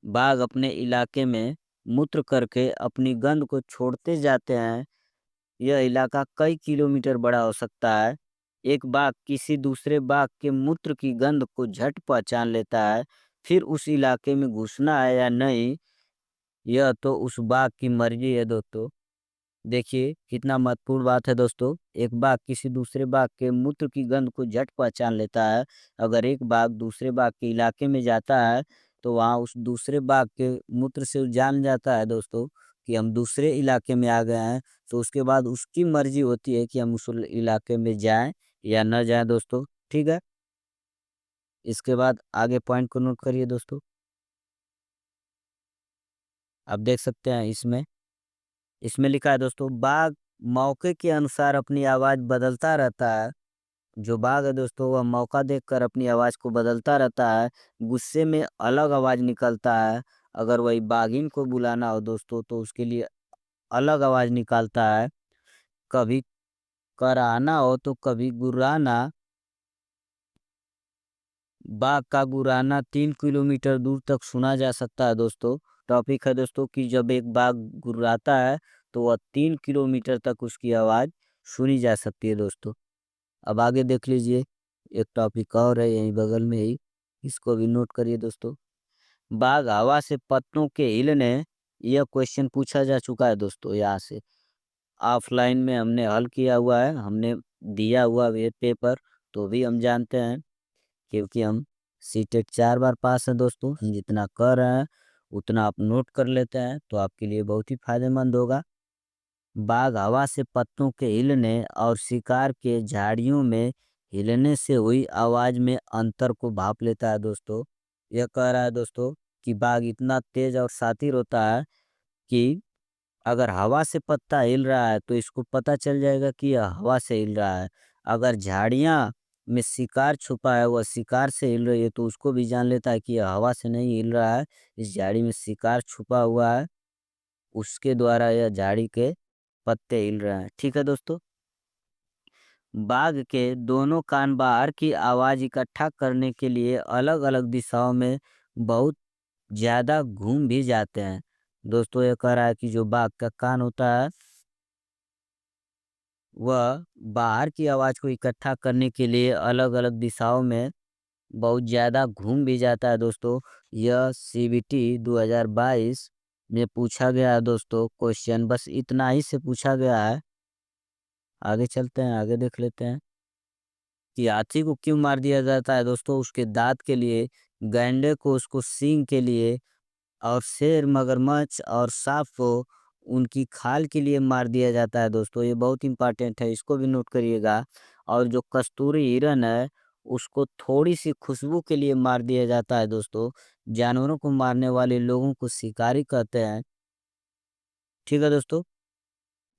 बाघ अपने इलाके में मूत्र करके अपनी गंध को छोड़ते जाते हैं। यह इलाका कई किलोमीटर बड़ा हो सकता है। एक बाघ किसी दूसरे बाघ के मूत्र की गंध को झट पहचान लेता है। फिर उस इलाके में घुसना है या नहीं, यह तो उस बाघ की मर्जी है दोस्तों। देखिए कितना महत्वपूर्ण बात है दोस्तों, एक बाघ किसी दूसरे बाघ के मूत्र की गंध को झट पहचान लेता है। अगर एक बाघ दूसरे बाघ के इलाके में जाता है, तो वहाँ उस दूसरे बाघ के मूत्र से वो जान जाता है दोस्तों कि हम दूसरे इलाके में आ गए हैं। तो उसके बाद उसकी मर्जी होती है कि हम उस इलाके में जाएं या न जाएं दोस्तों। ठीक है, इसके बाद आगे पॉइंट को नोट करिए दोस्तों। आप देख सकते हैं इसमें इसमें लिखा है दोस्तों, बाघ मौके के अनुसार अपनी आवाज बदलता रहता है। जो बाघ है दोस्तों, वह मौका देखकर अपनी आवाज को बदलता रहता है। गुस्से में अलग आवाज निकलता है। अगर वही बाघिन को बुलाना हो दोस्तों, तो उसके लिए अलग आवाज निकालता है। कभी कराना हो तो कभी गुर्राना। बाघ का गुर्राना 3 किलोमीटर दूर तक सुना जा सकता है दोस्तों। टॉपिक है दोस्तों कि जब एक बाघ गुर्राता है, तो वह 3 किलोमीटर तक उसकी आवाज सुनी जा सकती है दोस्तों। अब आगे देख लीजिए, एक टॉपिक और है यहीं बगल में ही, इसको भी नोट करिए दोस्तों। बाघ हवा से पत्तों के हिलने, यह क्वेश्चन पूछा जा चुका है दोस्तों यहाँ से। ऑफलाइन में हमने हल किया हुआ है, हमने दिया हुआ ये पेपर, तो भी हम जानते हैं, क्योंकि हम सीटेट 4 बार पास हैं दोस्तों। हम जितना कर रहे हैं उतना आप नोट कर लेते हैं, तो आपके लिए बहुत ही फायदेमंद होगा। बाघ हवा से पत्तों के हिलने और शिकार के झाड़ियों में हिलने से हुई आवाज में अंतर को भाप लेता है दोस्तों। यह कह रहा है दोस्तों कि बाघ इतना तेज और शातिर होता है कि अगर हवा से पत्ता हिल रहा है, तो इसको पता चल जाएगा कि यह हवा से हिल रहा है। अगर झाड़ियां में शिकार छुपा है, वह शिकार से हिल रही है, तो उसको भी जान लेता है कि यह हवा से नहीं हिल रहा है, इस झाड़ी में शिकार छुपा हुआ है, उसके द्वारा यह झाड़ी के पत्ते हिल रहे हैं। ठीक है दोस्तों, बाघ के दोनों कान बाहर की आवाज इकट्ठा करने के लिए अलग अलग दिशाओं में बहुत ज्यादा घूम भी जाते हैं दोस्तों। ये कह रहा है कि जो बाघ का कान होता है, वह बाहर की आवाज को इकट्ठा करने के लिए अलग अलग दिशाओं में बहुत ज्यादा घूम भी जाता है दोस्तों। यह सीबीटी 2022 में पूछा गया है दोस्तों, क्वेश्चन बस इतना ही से पूछा गया है। आगे चलते हैं, आगे देख लेते हैं कि हाथी को क्यों मार दिया जाता है दोस्तों, उसके दांत के लिए, गैंडे को उसको सींग के लिए, और शेर, मगरमच्छ और सांप को उनकी खाल के लिए मार दिया जाता है दोस्तों। ये बहुत इंपॉर्टेंट है, इसको भी नोट करिएगा। और जो कस्तूरी हिरन है, उसको थोड़ी सी खुशबू के लिए मार दिया जाता है दोस्तों। जानवरों को मारने वाले लोगों को शिकारी कहते हैं। ठीक है दोस्तों,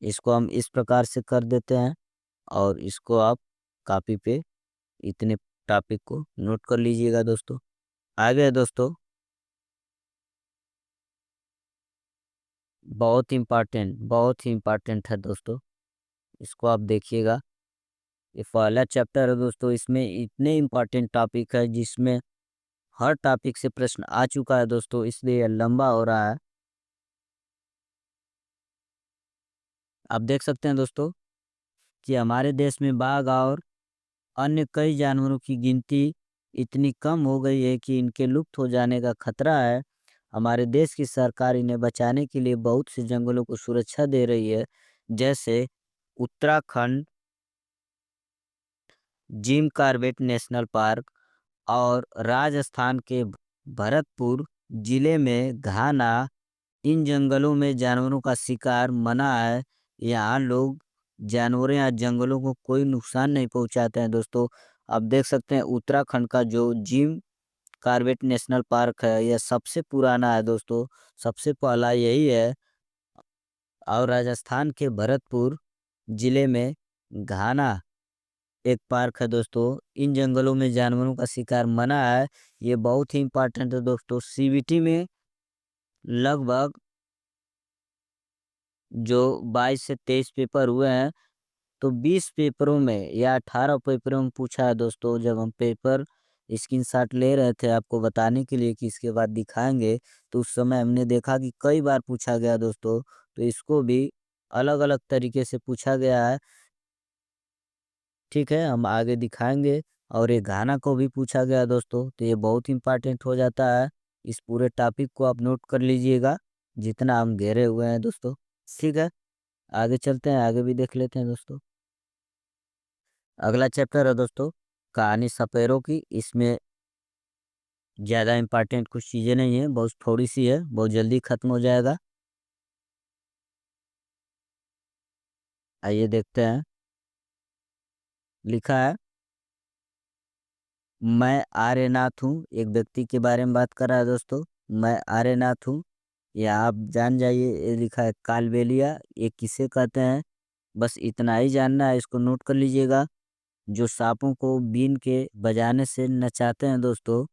इसको हम इस प्रकार से कर देते हैं, और इसको आप कॉपी पे इतने टॉपिक को नोट कर लीजिएगा दोस्तों। आगे है दोस्तों, बहुत ही इम्पोर्टेंट है दोस्तों, इसको आप देखिएगा। ये पहला चैप्टर है दोस्तों, इसमें इतने इम्पोर्टेंट टॉपिक है जिसमें हर टॉपिक से प्रश्न आ चुका है दोस्तों, इसलिए यह लंबा हो रहा है। आप देख सकते हैं दोस्तों कि हमारे देश में बाघ और अन्य कई जानवरों की गिनती इतनी कम हो गई है कि इनके लुप्त हो जाने का खतरा है। हमारे देश की सरकार इन्हें बचाने के लिए बहुत से जंगलों को सुरक्षा दे रही है, जैसे Uttarakhand Jim Corbett national park और राजस्थान के भरतपुर जिले में घाना। इन जंगलों में जानवरों का शिकार मना है। यहाँ लोग जानवरों या जंगलों को कोई नुकसान नहीं पहुंचाते हैं दोस्तों। आप देख सकते हैं उत्तराखंड का जो जिम कॉर्बेट नेशनल पार्क है यह सबसे पुराना है दोस्तों, सबसे पहला यही है। और राजस्थान के भरतपुर जिले में घाना एक पार्क है दोस्तों। इन जंगलों में जानवरों का शिकार मना है। ये बहुत ही इम्पोर्टेंट है दोस्तों। सीबीटी में लगभग जो 22 से 23 पेपर हुए हैं, तो 20 पेपरों में या 18 पेपरों में पूछा है दोस्तों। जब हम पेपर स्क्रीनशॉट ले रहे थे आपको बताने के लिए कि इसके बाद दिखाएंगे, तो उस समय हमने देखा कि कई बार पूछा गया दोस्तों। तो इसको भी अलग अलग तरीके से पूछा गया है। ठीक है, हम आगे दिखाएंगे। और ये गाना को भी पूछा गया दोस्तों, तो ये बहुत इंपॉर्टेंट हो जाता है। इस पूरे टॉपिक को आप नोट कर लीजिएगा जितना हम घेरे हुए हैं दोस्तों। ठीक है, आगे चलते हैं, आगे भी देख लेते हैं दोस्तों। अगला चैप्टर है दोस्तों कहानी सपेरों की। इसमें ज़्यादा इम्पोर्टेंट कुछ चीज़ें नहीं है, बहुत थोड़ी सी है, बहुत जल्दी खत्म हो जाएगा। आइए देखते हैं। लिखा है, मैं आर्यनाथ हूँ। एक व्यक्ति के बारे में बात कर रहा है दोस्तों। मैं आर्यनाथ हूँ, या आप जान जाइए। ये लिखा है कालबेलिया, ये किसे कहते हैं, बस इतना ही जानना है, इसको नोट कर लीजिएगा। जो सांपों को बीन के बजाने से नचाते हैं दोस्तों,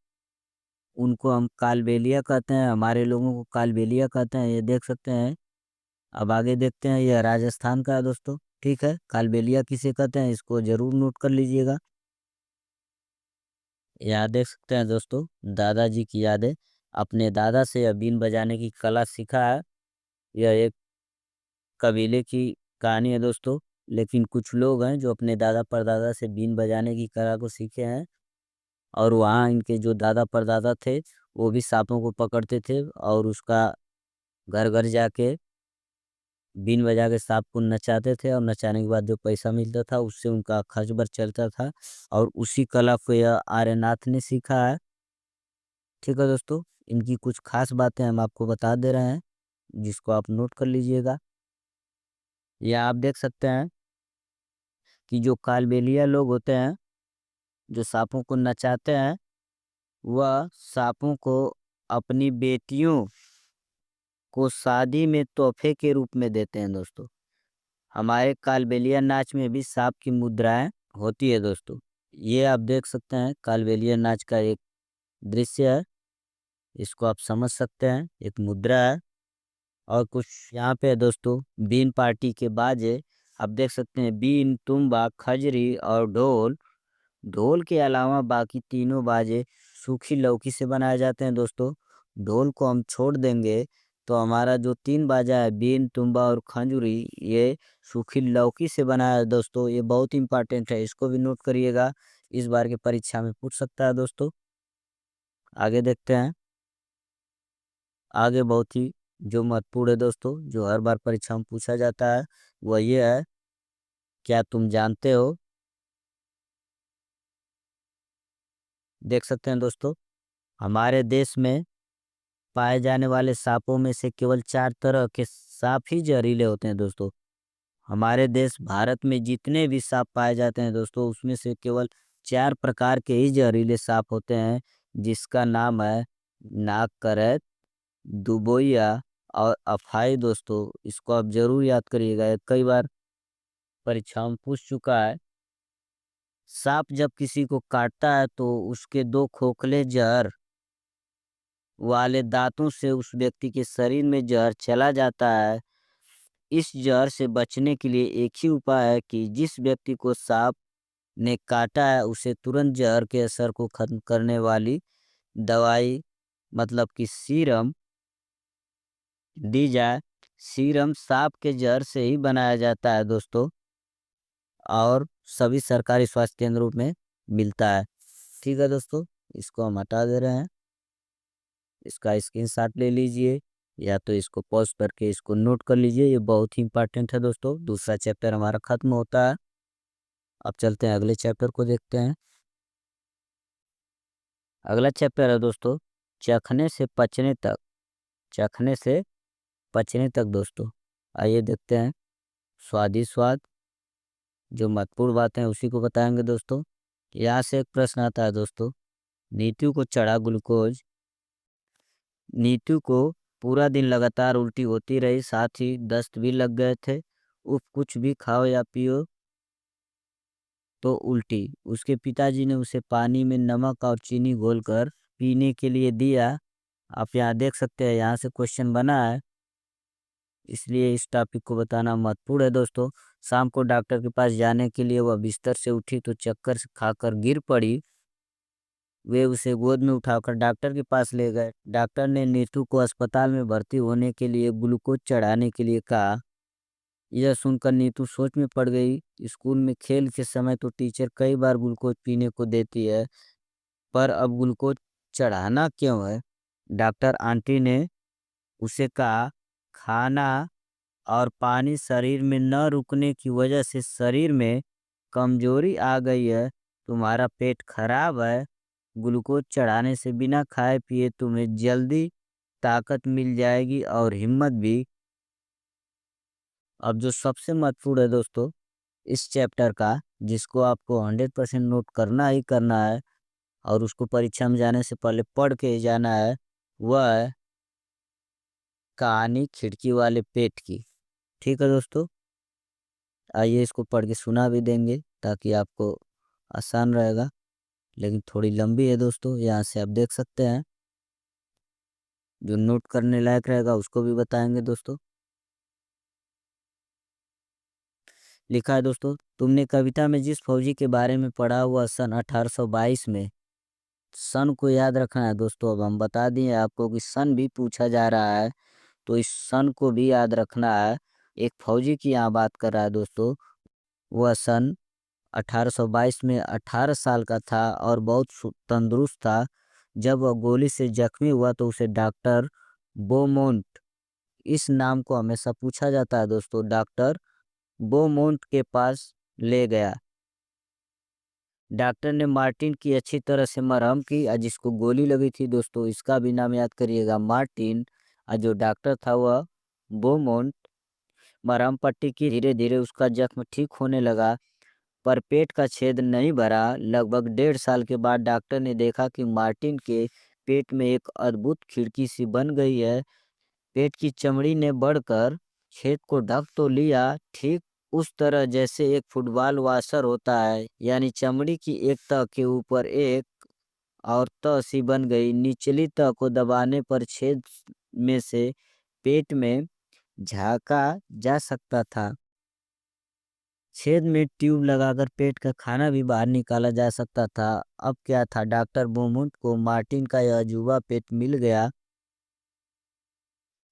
उनको हम कालबेलिया कहते हैं। हमारे लोगों को कालबेलिया कहते हैं, ये देख सकते हैं। अब आगे देखते हैं, यह राजस्थान का है दोस्तों। ठीक है, कालबेलिया किसे कहते हैं इसको जरूर नोट कर लीजिएगा। यहाँ देख सकते हैं दोस्तों, दादाजी की यादें। अपने दादा से यह बीन बजाने की कला सीखा है। यह एक कबीले की कहानी है दोस्तों। लेकिन कुछ लोग हैं जो अपने दादा परदादा से बीन बजाने की कला को सीखे हैं। और वहाँ इनके जो दादा परदादा थे वो भी सांपों को पकड़ते थे और उसका घर घर जाके बीन बजा के सांप को नचाते थे। और नचाने के बाद जो पैसा मिलता था उससे उनका खर्च बर्च चलता था। और उसी कला को यह आर्यनाथ ने सीखा है। ठीक है दोस्तों, इनकी कुछ खास बातें हम आपको बता दे रहे हैं, जिसको आप नोट कर लीजिएगा। या आप देख सकते हैं कि जो कालबेलिया लोग होते हैं जो सांपों को नचाते हैं, वह सांपों को अपनी बेटियों को शादी में तोहफे के रूप में देते हैं दोस्तों। हमारे कालबेलिया नाच में भी सांप की मुद्राएं होती है दोस्तों। ये आप देख सकते हैं, कालबेलिया नाच का एक दृश्य है, इसको आप समझ सकते हैं, एक मुद्रा है। और कुछ यहाँ पे है दोस्तों, बीन पार्टी के बाजे। आप देख सकते हैं बीन, तुम्बा, खजरी और ढोल। ढोल के अलावा बाकी तीनों बाजे सूखी लौकी से बनाए जाते हैं दोस्तों। ढोल को हम छोड़ देंगे तो हमारा जो तीन बाजा है बीन, तुम्बा और खंजूरी, ये सूखी लौकी से बनाया है दोस्तों। ये बहुत इंपॉर्टेंट है, इसको भी नोट करिएगा, इस बार की परीक्षा में पूछ सकता है दोस्तों। आगे देखते हैं। आगे बहुत ही जो महत्वपूर्ण है दोस्तों, जो हर बार परीक्षा में पूछा जाता है, वह ये है, क्या तुम जानते हो। देख सकते हैं दोस्तों, हमारे देश में पाए जाने वाले सांपों में से केवल 4 तरह के सांप ही जहरीले होते हैं दोस्तों। हमारे देश भारत में जितने भी सांप पाए जाते हैं दोस्तों, उसमें से केवल 4 प्रकार के ही जहरीले सांप होते हैं, जिसका नाम है नाग करैत, दुबोइया और अफाई दोस्तों। इसको आप जरूर याद करिएगा, ये कई बार परीक्षा में पूछ चुका है। सांप जब किसी को काटता है तो उसके दो खोखले जहर वाले दांतों से उस व्यक्ति के शरीर में जहर चला जाता है। इस जहर से बचने के लिए एक ही उपाय है कि जिस व्यक्ति को सांप ने काटा है उसे तुरंत जहर के असर को खत्म करने वाली दवाई मतलब कि सीरम दी जाए। सीरम सांप के जहर से ही बनाया जाता है दोस्तों, और सभी सरकारी स्वास्थ्य केंद्रों में मिलता है। ठीक है दोस्तों, इसको हम हटा दे रहे हैं। इसका स्क्रीनशॉट ले लीजिए या तो इसको पॉज करके इसको नोट कर लीजिए, ये बहुत ही इंपॉर्टेंट है दोस्तों। दूसरा चैप्टर हमारा खत्म होता है। अब चलते हैं अगले चैप्टर को देखते हैं। अगला चैप्टर है दोस्तों चखने से पचने तक। चखने से पचने तक दोस्तों, आइए देखते हैं। स्वादिष्ट स्वाद, जो महत्वपूर्ण बातें हैं उसी को बताएंगे दोस्तों। यहाँ से एक प्रश्न आता है दोस्तों, नीतू को चढ़ा ग्लूकोज। नीतू को पूरा दिन लगातार उल्टी होती रही, साथ ही दस्त भी लग गए थे। उफ, कुछ भी खाओ या पियो तो उल्टी। उसके पिताजी ने उसे पानी में नमक और चीनी घोलकर पीने के लिए दिया। आप यहाँ देख सकते हैं, यहाँ से क्वेश्चन बना है, इसलिए इस टॉपिक को बताना महत्वपूर्ण है दोस्तों। शाम को डॉक्टर के पास जाने के लिए वह बिस्तर से उठी तो चक्कर से खाकर गिर पड़ी। वे उसे गोद में उठाकर डॉक्टर के पास ले गए। डॉक्टर ने नीतू को अस्पताल में भर्ती होने के लिए ग्लूकोज चढ़ाने के लिए कहा। यह सुनकर नीतू सोच में पड़ गई। स्कूल में खेल के समय तो टीचर कई बार ग्लूकोज पीने को देती है, पर अब ग्लूकोज चढ़ाना क्यों है? डॉक्टर आंटी ने उसे कहा, खाना और पानी शरीर में न रुकने की वजह से शरीर में कमजोरी आ गई है। तुम्हारा पेट खराब है। ग्लूकोज चढ़ाने से बिना खाए पिए तुम्हें जल्दी ताकत मिल जाएगी और हिम्मत भी। अब जो सबसे महत्वपूर्ण है दोस्तों इस चैप्टर का, जिसको आपको 100% नोट करना ही करना है और उसको परीक्षा में जाने से पहले पढ़ के ही जाना है, वह है कहानी खिड़की वाले पेट की। ठीक है दोस्तों, आइए इसको पढ़ के सुना भी देंगे ताकि आपको आसान रहेगा, लेकिन थोड़ी लंबी है दोस्तों। यहाँ से आप देख सकते हैं, जो नोट करने लायक रहेगा उसको भी बताएंगे दोस्तों। लिखा है दोस्तों, तुमने कविता में जिस फौजी के बारे में पढ़ा हुआ सन 1822 में। सन को याद रखना है दोस्तों। अब हम बता दिए आपको कि सन भी पूछा जा रहा है, तो इस सन को भी याद रखना है। एक फौजी की यहाँ बात कर रहा है दोस्तों। वह सन 1822 में 18 साल का था और बहुत तंदुरुस्त था। जब वह गोली से जख्मी हुआ तो उसे डॉक्टर बोमोंट, इस नाम को हमेशा पूछा जाता है दोस्तों, डॉक्टर बोमोंट के पास ले गया। डॉक्टर ने मार्टिन की अच्छी तरह से मरहम की, और जिसको गोली लगी थी दोस्तों इसका भी नाम याद करिएगा, मार्टिन। और जो डॉक्टर था वह बोमोंट। मरहम पट्टी की, धीरे धीरे उसका जख्म ठीक होने लगा, पर पेट का छेद नहीं भरा। लगभग 1.5 साल के बाद डॉक्टर ने देखा कि मार्टिन के पेट में एक अद्भुत खिड़की सी बन गई है। पेट की चमड़ी ने बढ़कर छेद को ढक तो लिया, ठीक उस तरह जैसे एक फुटबॉल वाशर होता है, यानी चमड़ी की एक तह के ऊपर एक और तह सी बन गई। निचली तह को दबाने पर छेद में से पेट में झांका जा सकता था। छेद में ट्यूब लगाकर पेट का खाना भी बाहर निकाला जा सकता था। अब क्या था, डॉक्टर बोमुंट को मार्टिन का यह अजूबा पेट मिल गया,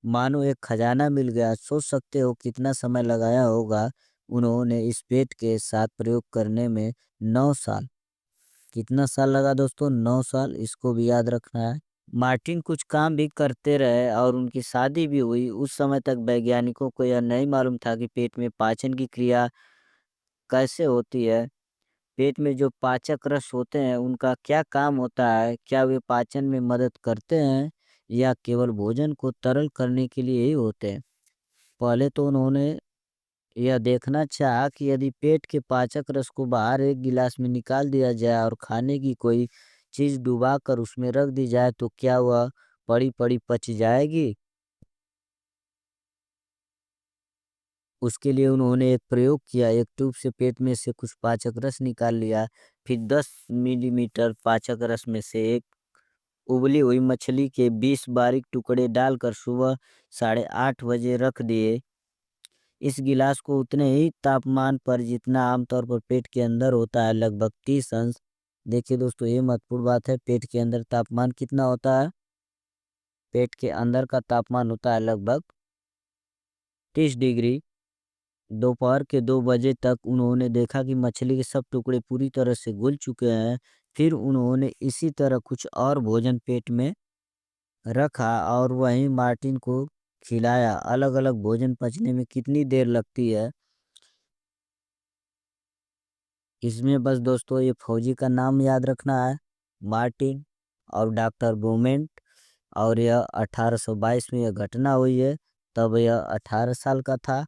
मानो एक खजाना मिल गया। सोच सकते हो कितना समय लगाया होगा उन्होंने इस पेट के साथ प्रयोग करने में। 9 साल। कितना साल लगा दोस्तों? 9 साल। इसको भी याद रखना है। मार्टिन कुछ काम भी करते रहे और उनकी शादी भी हुई। उस समय तक वैज्ञानिकों को यह नहीं मालूम था कि पेट में पाचन की क्रिया कैसे होती है। पेट में जो पाचक रस होते हैं उनका क्या काम होता है, क्या वे पाचन में मदद करते हैं या केवल भोजन को तरल करने के लिए ही होते हैं? पहले तो उन्होंने यह देखना चाहा कि यदि पेट के पाचक रस को बाहर एक गिलास में निकाल दिया जाए और खाने की कोई चीज डुबा कर उसमें रख दी जाए तो क्या वह पड़ी पड़ी पच जाएगी। उसके लिए उन्होंने एक प्रयोग किया, एक ट्यूब से पेट में से कुछ पाचक रस निकाल लिया, फिर 10 मिलीमीटर पाचक रस में से एक उबली हुई मछली के 20 बारीक टुकड़े डालकर सुबह 8:30 बजे रख दिए। इस गिलास को उतने ही तापमान पर जितना आमतौर पर पेट के अंदर होता है, लगभग 30 अंश। देखिए दोस्तों, ये महत्वपूर्ण बात है, पेट के अंदर तापमान कितना होता है? पेट के अंदर का तापमान होता है लगभग 30 डिग्री। दोपहर के 2 बजे तक उन्होंने देखा कि मछली के सब टुकड़े पूरी तरह से घुल चुके हैं। फिर उन्होंने इसी तरह कुछ और भोजन पेट में रखा और वहीं मार्टिन को खिलाया। अलग अलग भोजन पचने में कितनी देर लगती है? इसमें बस दोस्तों ये फौजी का नाम याद रखना है, मार्टिन और डॉक्टर बोमेंट। और यह 1822 में यह घटना हुई है, तब यह 18 साल का था,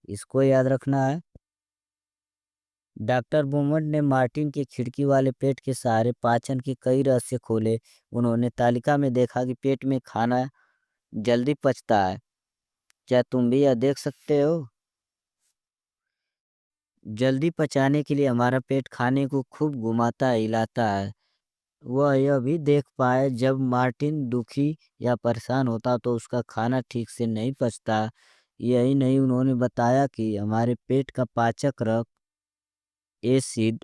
इसको याद रखना है। डॉक्टर बोमन ने मार्टिन के खिड़की वाले पेट के सहारे पाचन के कई रहस्य खोले। उन्होंने तालिका में देखा कि पेट में खाना जल्दी पचता है। क्या तुम भी यह देख सकते हो? जल्दी पचाने के लिए हमारा पेट खाने को खूब घुमाता है, हिलाता है। वह यह भी देख पाए, जब मार्टिन दुखी या परेशान होता तो उसका खाना ठीक से नहीं पचता। यही नहीं, उन्होंने बताया कि हमारे पेट का पाचक रक्त एसिड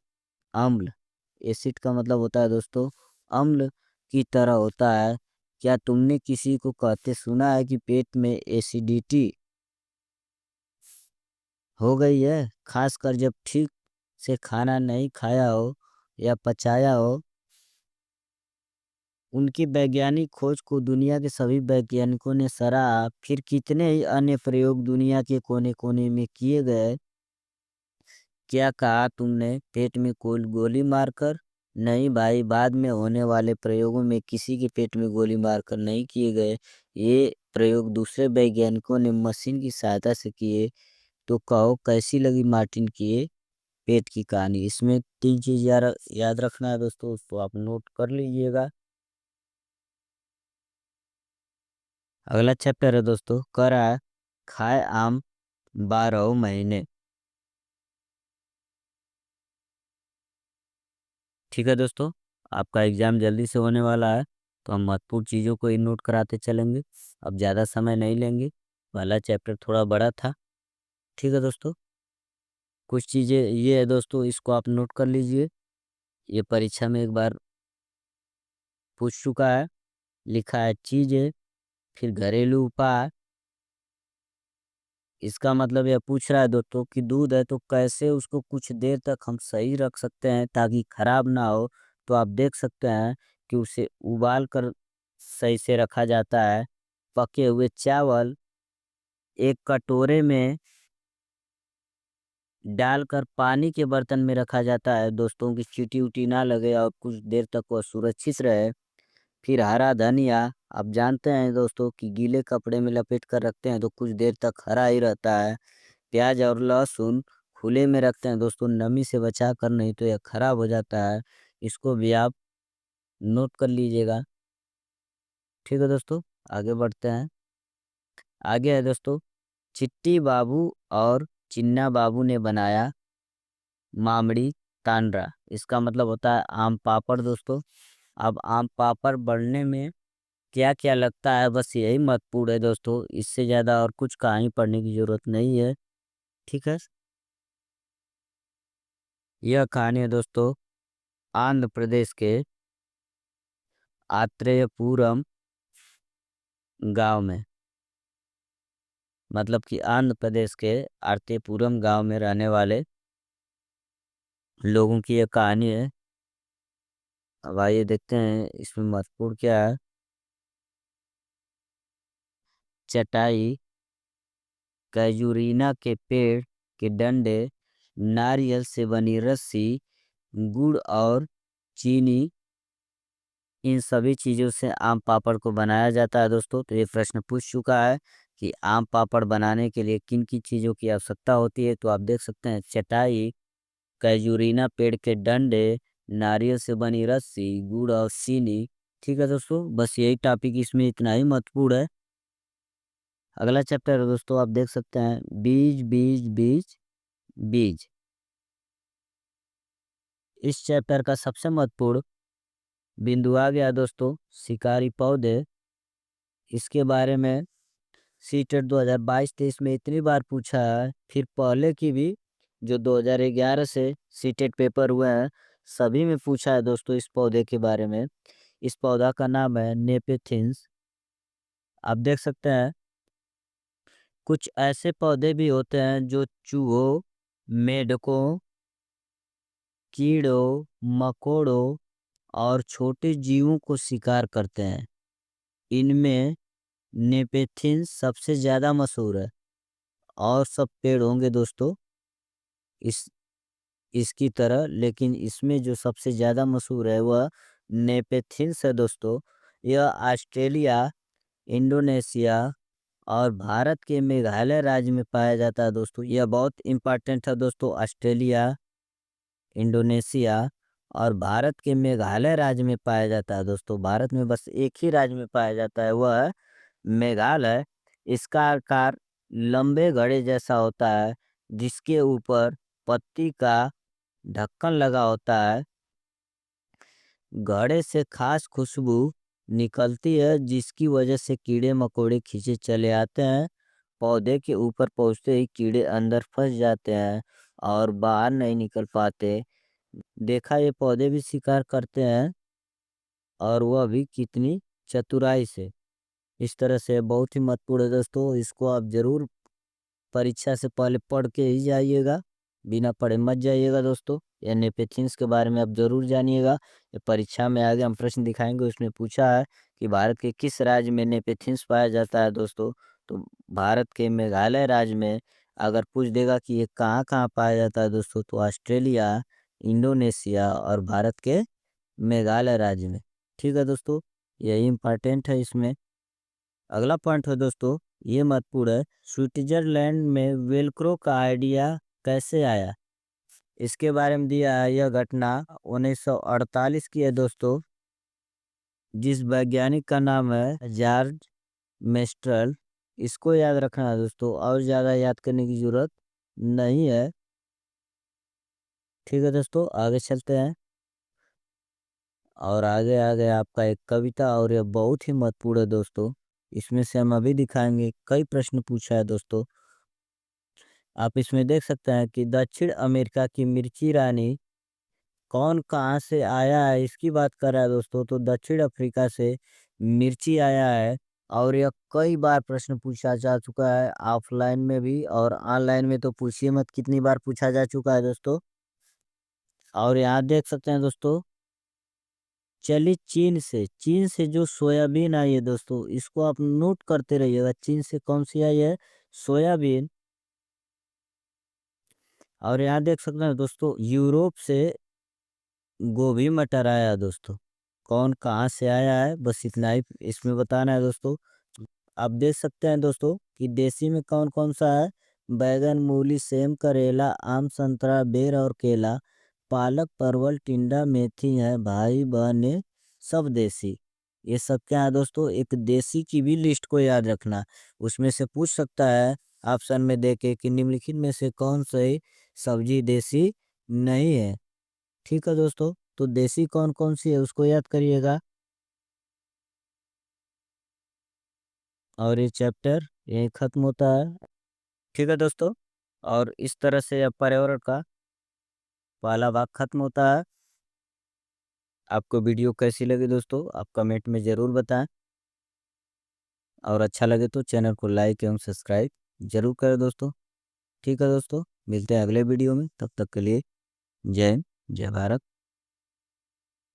अम्ल, एसिड का मतलब होता है दोस्तों अम्ल की तरह होता है। क्या तुमने किसी को कहते सुना है कि पेट में एसिडिटी हो गई है, खासकर जब ठीक से खाना नहीं खाया हो या पचाया हो? उनकी वैज्ञानिक खोज को दुनिया के सभी वैज्ञानिकों ने सराहा। फिर कितने ही अन्य प्रयोग दुनिया के कोने कोने में किए गए। क्या कहा तुमने, पेट में कोई गोली मारकर? नहीं भाई, बाद में होने वाले प्रयोगों में किसी के पेट में गोली मारकर नहीं किए गए। ये प्रयोग दूसरे वैज्ञानिकों ने मशीन की सहायता से किए। तो कहो कैसी लगी मार्टिन की ये पेट की कहानी? इसमें 3 चीज यार याद रखना है दोस्तों, उसको आप नोट कर लीजिएगा। अगला चैप्टर है दोस्तों, करा खाए आम 12 महीने। ठीक है दोस्तों, आपका एग्जाम जल्दी से होने वाला है, तो हम महत्वपूर्ण चीज़ों को ही नोट कराते चलेंगे। अब ज़्यादा समय नहीं लेंगे, पहला चैप्टर थोड़ा बड़ा था। ठीक है दोस्तों, कुछ चीज़ें ये है दोस्तों, इसको आप नोट कर लीजिए। ये परीक्षा में एक बार पूछ चुका है। लिखा है चीज़ें, फिर घरेलू उपाय। इसका मतलब यह पूछ रहा है दोस्तों कि दूध है तो कैसे उसको कुछ देर तक हम सही रख सकते हैं ताकि खराब ना हो। तो आप देख सकते हैं कि उसे उबाल कर सही से रखा जाता है। पके हुए चावल एक कटोरे में डालकर पानी के बर्तन में रखा जाता है दोस्तों, की चींटी उटी ना लगे और कुछ देर तक वह सुरक्षित रहे। फिर हरा धनिया, आप जानते हैं दोस्तों कि गीले कपड़े में लपेट कर रखते हैं तो कुछ देर तक हरा ही रहता है। प्याज और लहसुन खुले में रखते हैं दोस्तों, नमी से बचा कर, नहीं तो यह खराब हो जाता है। इसको भी आप नोट कर लीजिएगा। ठीक है दोस्तों, आगे बढ़ते हैं। आगे है दोस्तों, चिट्टी बाबू और चिन्ना बाबू ने बनाया मामड़ी तांडरा। इसका मतलब होता है आम पापड़ दोस्तों। अब आम पापड़ बनने में क्या क्या लगता है, बस यही महत्वपूर्ण है दोस्तों, इससे ज़्यादा और कुछ कहानी पढ़ने की जरूरत नहीं है। ठीक है, यह कहानी है दोस्तों आंध्र प्रदेश के आत्रेयपुरम गांव में। मतलब कि आंध्र प्रदेश के आरतीपुरम गांव में रहने वाले लोगों की यह कहानी है। अब आइए देखते हैं इसमें महत्वपूर्ण क्या है। चटाई, कैजुरीना के पेड़ के डंडे, नारियल से बनी रस्सी, गुड़ और चीनी, इन सभी चीज़ों से आम पापड़ को बनाया जाता है दोस्तों। तो ये प्रश्न पूछ चुका है कि आम पापड़ बनाने के लिए किन किन चीज़ों की आवश्यकता होती है। तो आप देख सकते हैं चटाई, कैजुरीना पेड़ के डंडे, नारियल से बनी रस्सी, गुड़ और चीनी। ठीक है दोस्तों, बस यही टॉपिक इसमें इतना ही महत्वपूर्ण है। अगला चैप्टर है दोस्तों, आप देख सकते हैं बीज बीज बीज बीज। इस चैप्टर का सबसे महत्वपूर्ण बिंदु आ गया दोस्तों, शिकारी पौधे। इसके बारे में सीटेट 2022-23 में इतनी बार पूछा है, फिर पहले की भी जो 2011 से सीटेट पेपर हुए हैं सभी में पूछा है दोस्तों इस पौधे के बारे में। इस पौधा का नाम है नेपेथिन्स। आप देख सकते हैं कुछ ऐसे पौधे भी होते हैं जो चूहों, मेंढकों, कीड़ों, मकोड़ों और छोटे जीवों को शिकार करते हैं। इनमें नेपेथिन्स सबसे ज़्यादा मशहूर है। और सब पेड़ होंगे दोस्तों इस इसकी तरह, लेकिन इसमें जो सबसे ज़्यादा मशहूर है वह नेपेथिन्स है दोस्तों। यह ऑस्ट्रेलिया, इंडोनेशिया और भारत के मेघालय राज्य में पाया जाता है दोस्तों। यह बहुत इम्पोर्टेंट है दोस्तों। ऑस्ट्रेलिया, इंडोनेशिया और भारत के मेघालय राज्य में पाया जाता है दोस्तों। भारत में बस एक ही राज्य में पाया जाता है, वह है मेघालय। इसका आकार लंबे घड़े जैसा होता है, जिसके ऊपर पत्ती का ढक्कन लगा होता है। घड़े से खास खुशबू निकलती है, जिसकी वजह से कीड़े मकोड़े खींचे चले आते हैं। पौधे के ऊपर पहुंचते ही कीड़े अंदर फंस जाते हैं और बाहर नहीं निकल पाते। देखा ये पौधे भी शिकार करते हैं, और वह भी कितनी चतुराई से। इस तरह से बहुत ही महत्वपूर्ण है दोस्तों। इसको आप जरूर परीक्षा से पहले पढ़ के ही जाइएगा, बिना पढ़े मत जाइएगा दोस्तों। या नेपेथिन्स के बारे में आप जरूर जानिएगा। ये परीक्षा में आगे हम प्रश्न दिखाएंगे, उसमें पूछा है कि भारत के किस राज्य में नेपेथिन्स पाया जाता है दोस्तों। तो भारत के मेघालय राज्य में। अगर पूछ देगा कि ये कहाँ कहाँ पाया जाता है दोस्तों, तो ऑस्ट्रेलिया, इंडोनेशिया और भारत के मेघालय राज्य में। ठीक है दोस्तों, यही इम्पोर्टेंट है इसमें। अगला पॉइंट है दोस्तों, ये महत्वपूर्ण है, स्विट्जरलैंड में वेलक्रो का आइडिया कैसे आया। इसके बारे में दिया है। यह घटना 1948 की है दोस्तों, जिस वैज्ञानिक का नाम है जॉर्ज मेस्ट्रल। इसको याद रखना है दोस्तों, और ज़्यादा याद करने की ज़रूरत नहीं है। ठीक है दोस्तों, आगे चलते हैं। और आगे आगे आपका एक कविता, और यह बहुत ही महत्वपूर्ण है दोस्तों। इसमें से हम अभी दिखाएंगे, कई प्रश्न पूछा है दोस्तों। आप इसमें देख सकते हैं कि दक्षिण अमेरिका की मिर्ची रानी कौन कहाँ से आया है, इसकी बात कर रहा है दोस्तों। तो दक्षिण अफ्रीका से मिर्ची आया है। और यह कई बार प्रश्न पूछा जा चुका है, ऑफलाइन में भी और ऑनलाइन में तो पूछिए मत, कितनी बार पूछा जा चुका है दोस्तों। और यहाँ देख सकते हैं दोस्तों, चलिए चीन से जो सोयाबीन आई है दोस्तों, इसको आप नोट करते रहिएगा। चीन से कौन सी आई है, सोयाबीन। और यहाँ देख सकते हैं दोस्तों, यूरोप से गोभी मटर आया है दोस्तों। कौन कहाँ से आया है, बस इतना ही इसमें बताना है दोस्तों। आप देख सकते हैं दोस्तों कि देसी में कौन कौन सा है, बैगन, मूली, सेम, करेला, आम, संतरा, बेर और केला, पालक, परवल, टिंडा, मेथी है भाई बहने सब देसी। ये सब क्या है दोस्तों, एक देसी की भी लिस्ट को याद रखना। उसमें से पूछ सकता है ऑप्शन में देके कि निम्नलिखित में से कौन सी सब्जी देसी नहीं है। ठीक है दोस्तों, तो देसी कौन कौन सी है उसको याद करिएगा। और ये चैप्टर यही खत्म होता है। ठीक है दोस्तों, और इस तरह से अब पर्यावरण का पहला भाग खत्म होता है। आपको वीडियो कैसी लगी दोस्तों, आप कमेंट में ज़रूर बताएं। और अच्छा लगे तो चैनल को लाइक एवं सब्सक्राइब जरूर करें दोस्तों। ठीक है दोस्तों, मिलते हैं अगले वीडियो में, तब तक के लिए जय हिंद, जय भारत।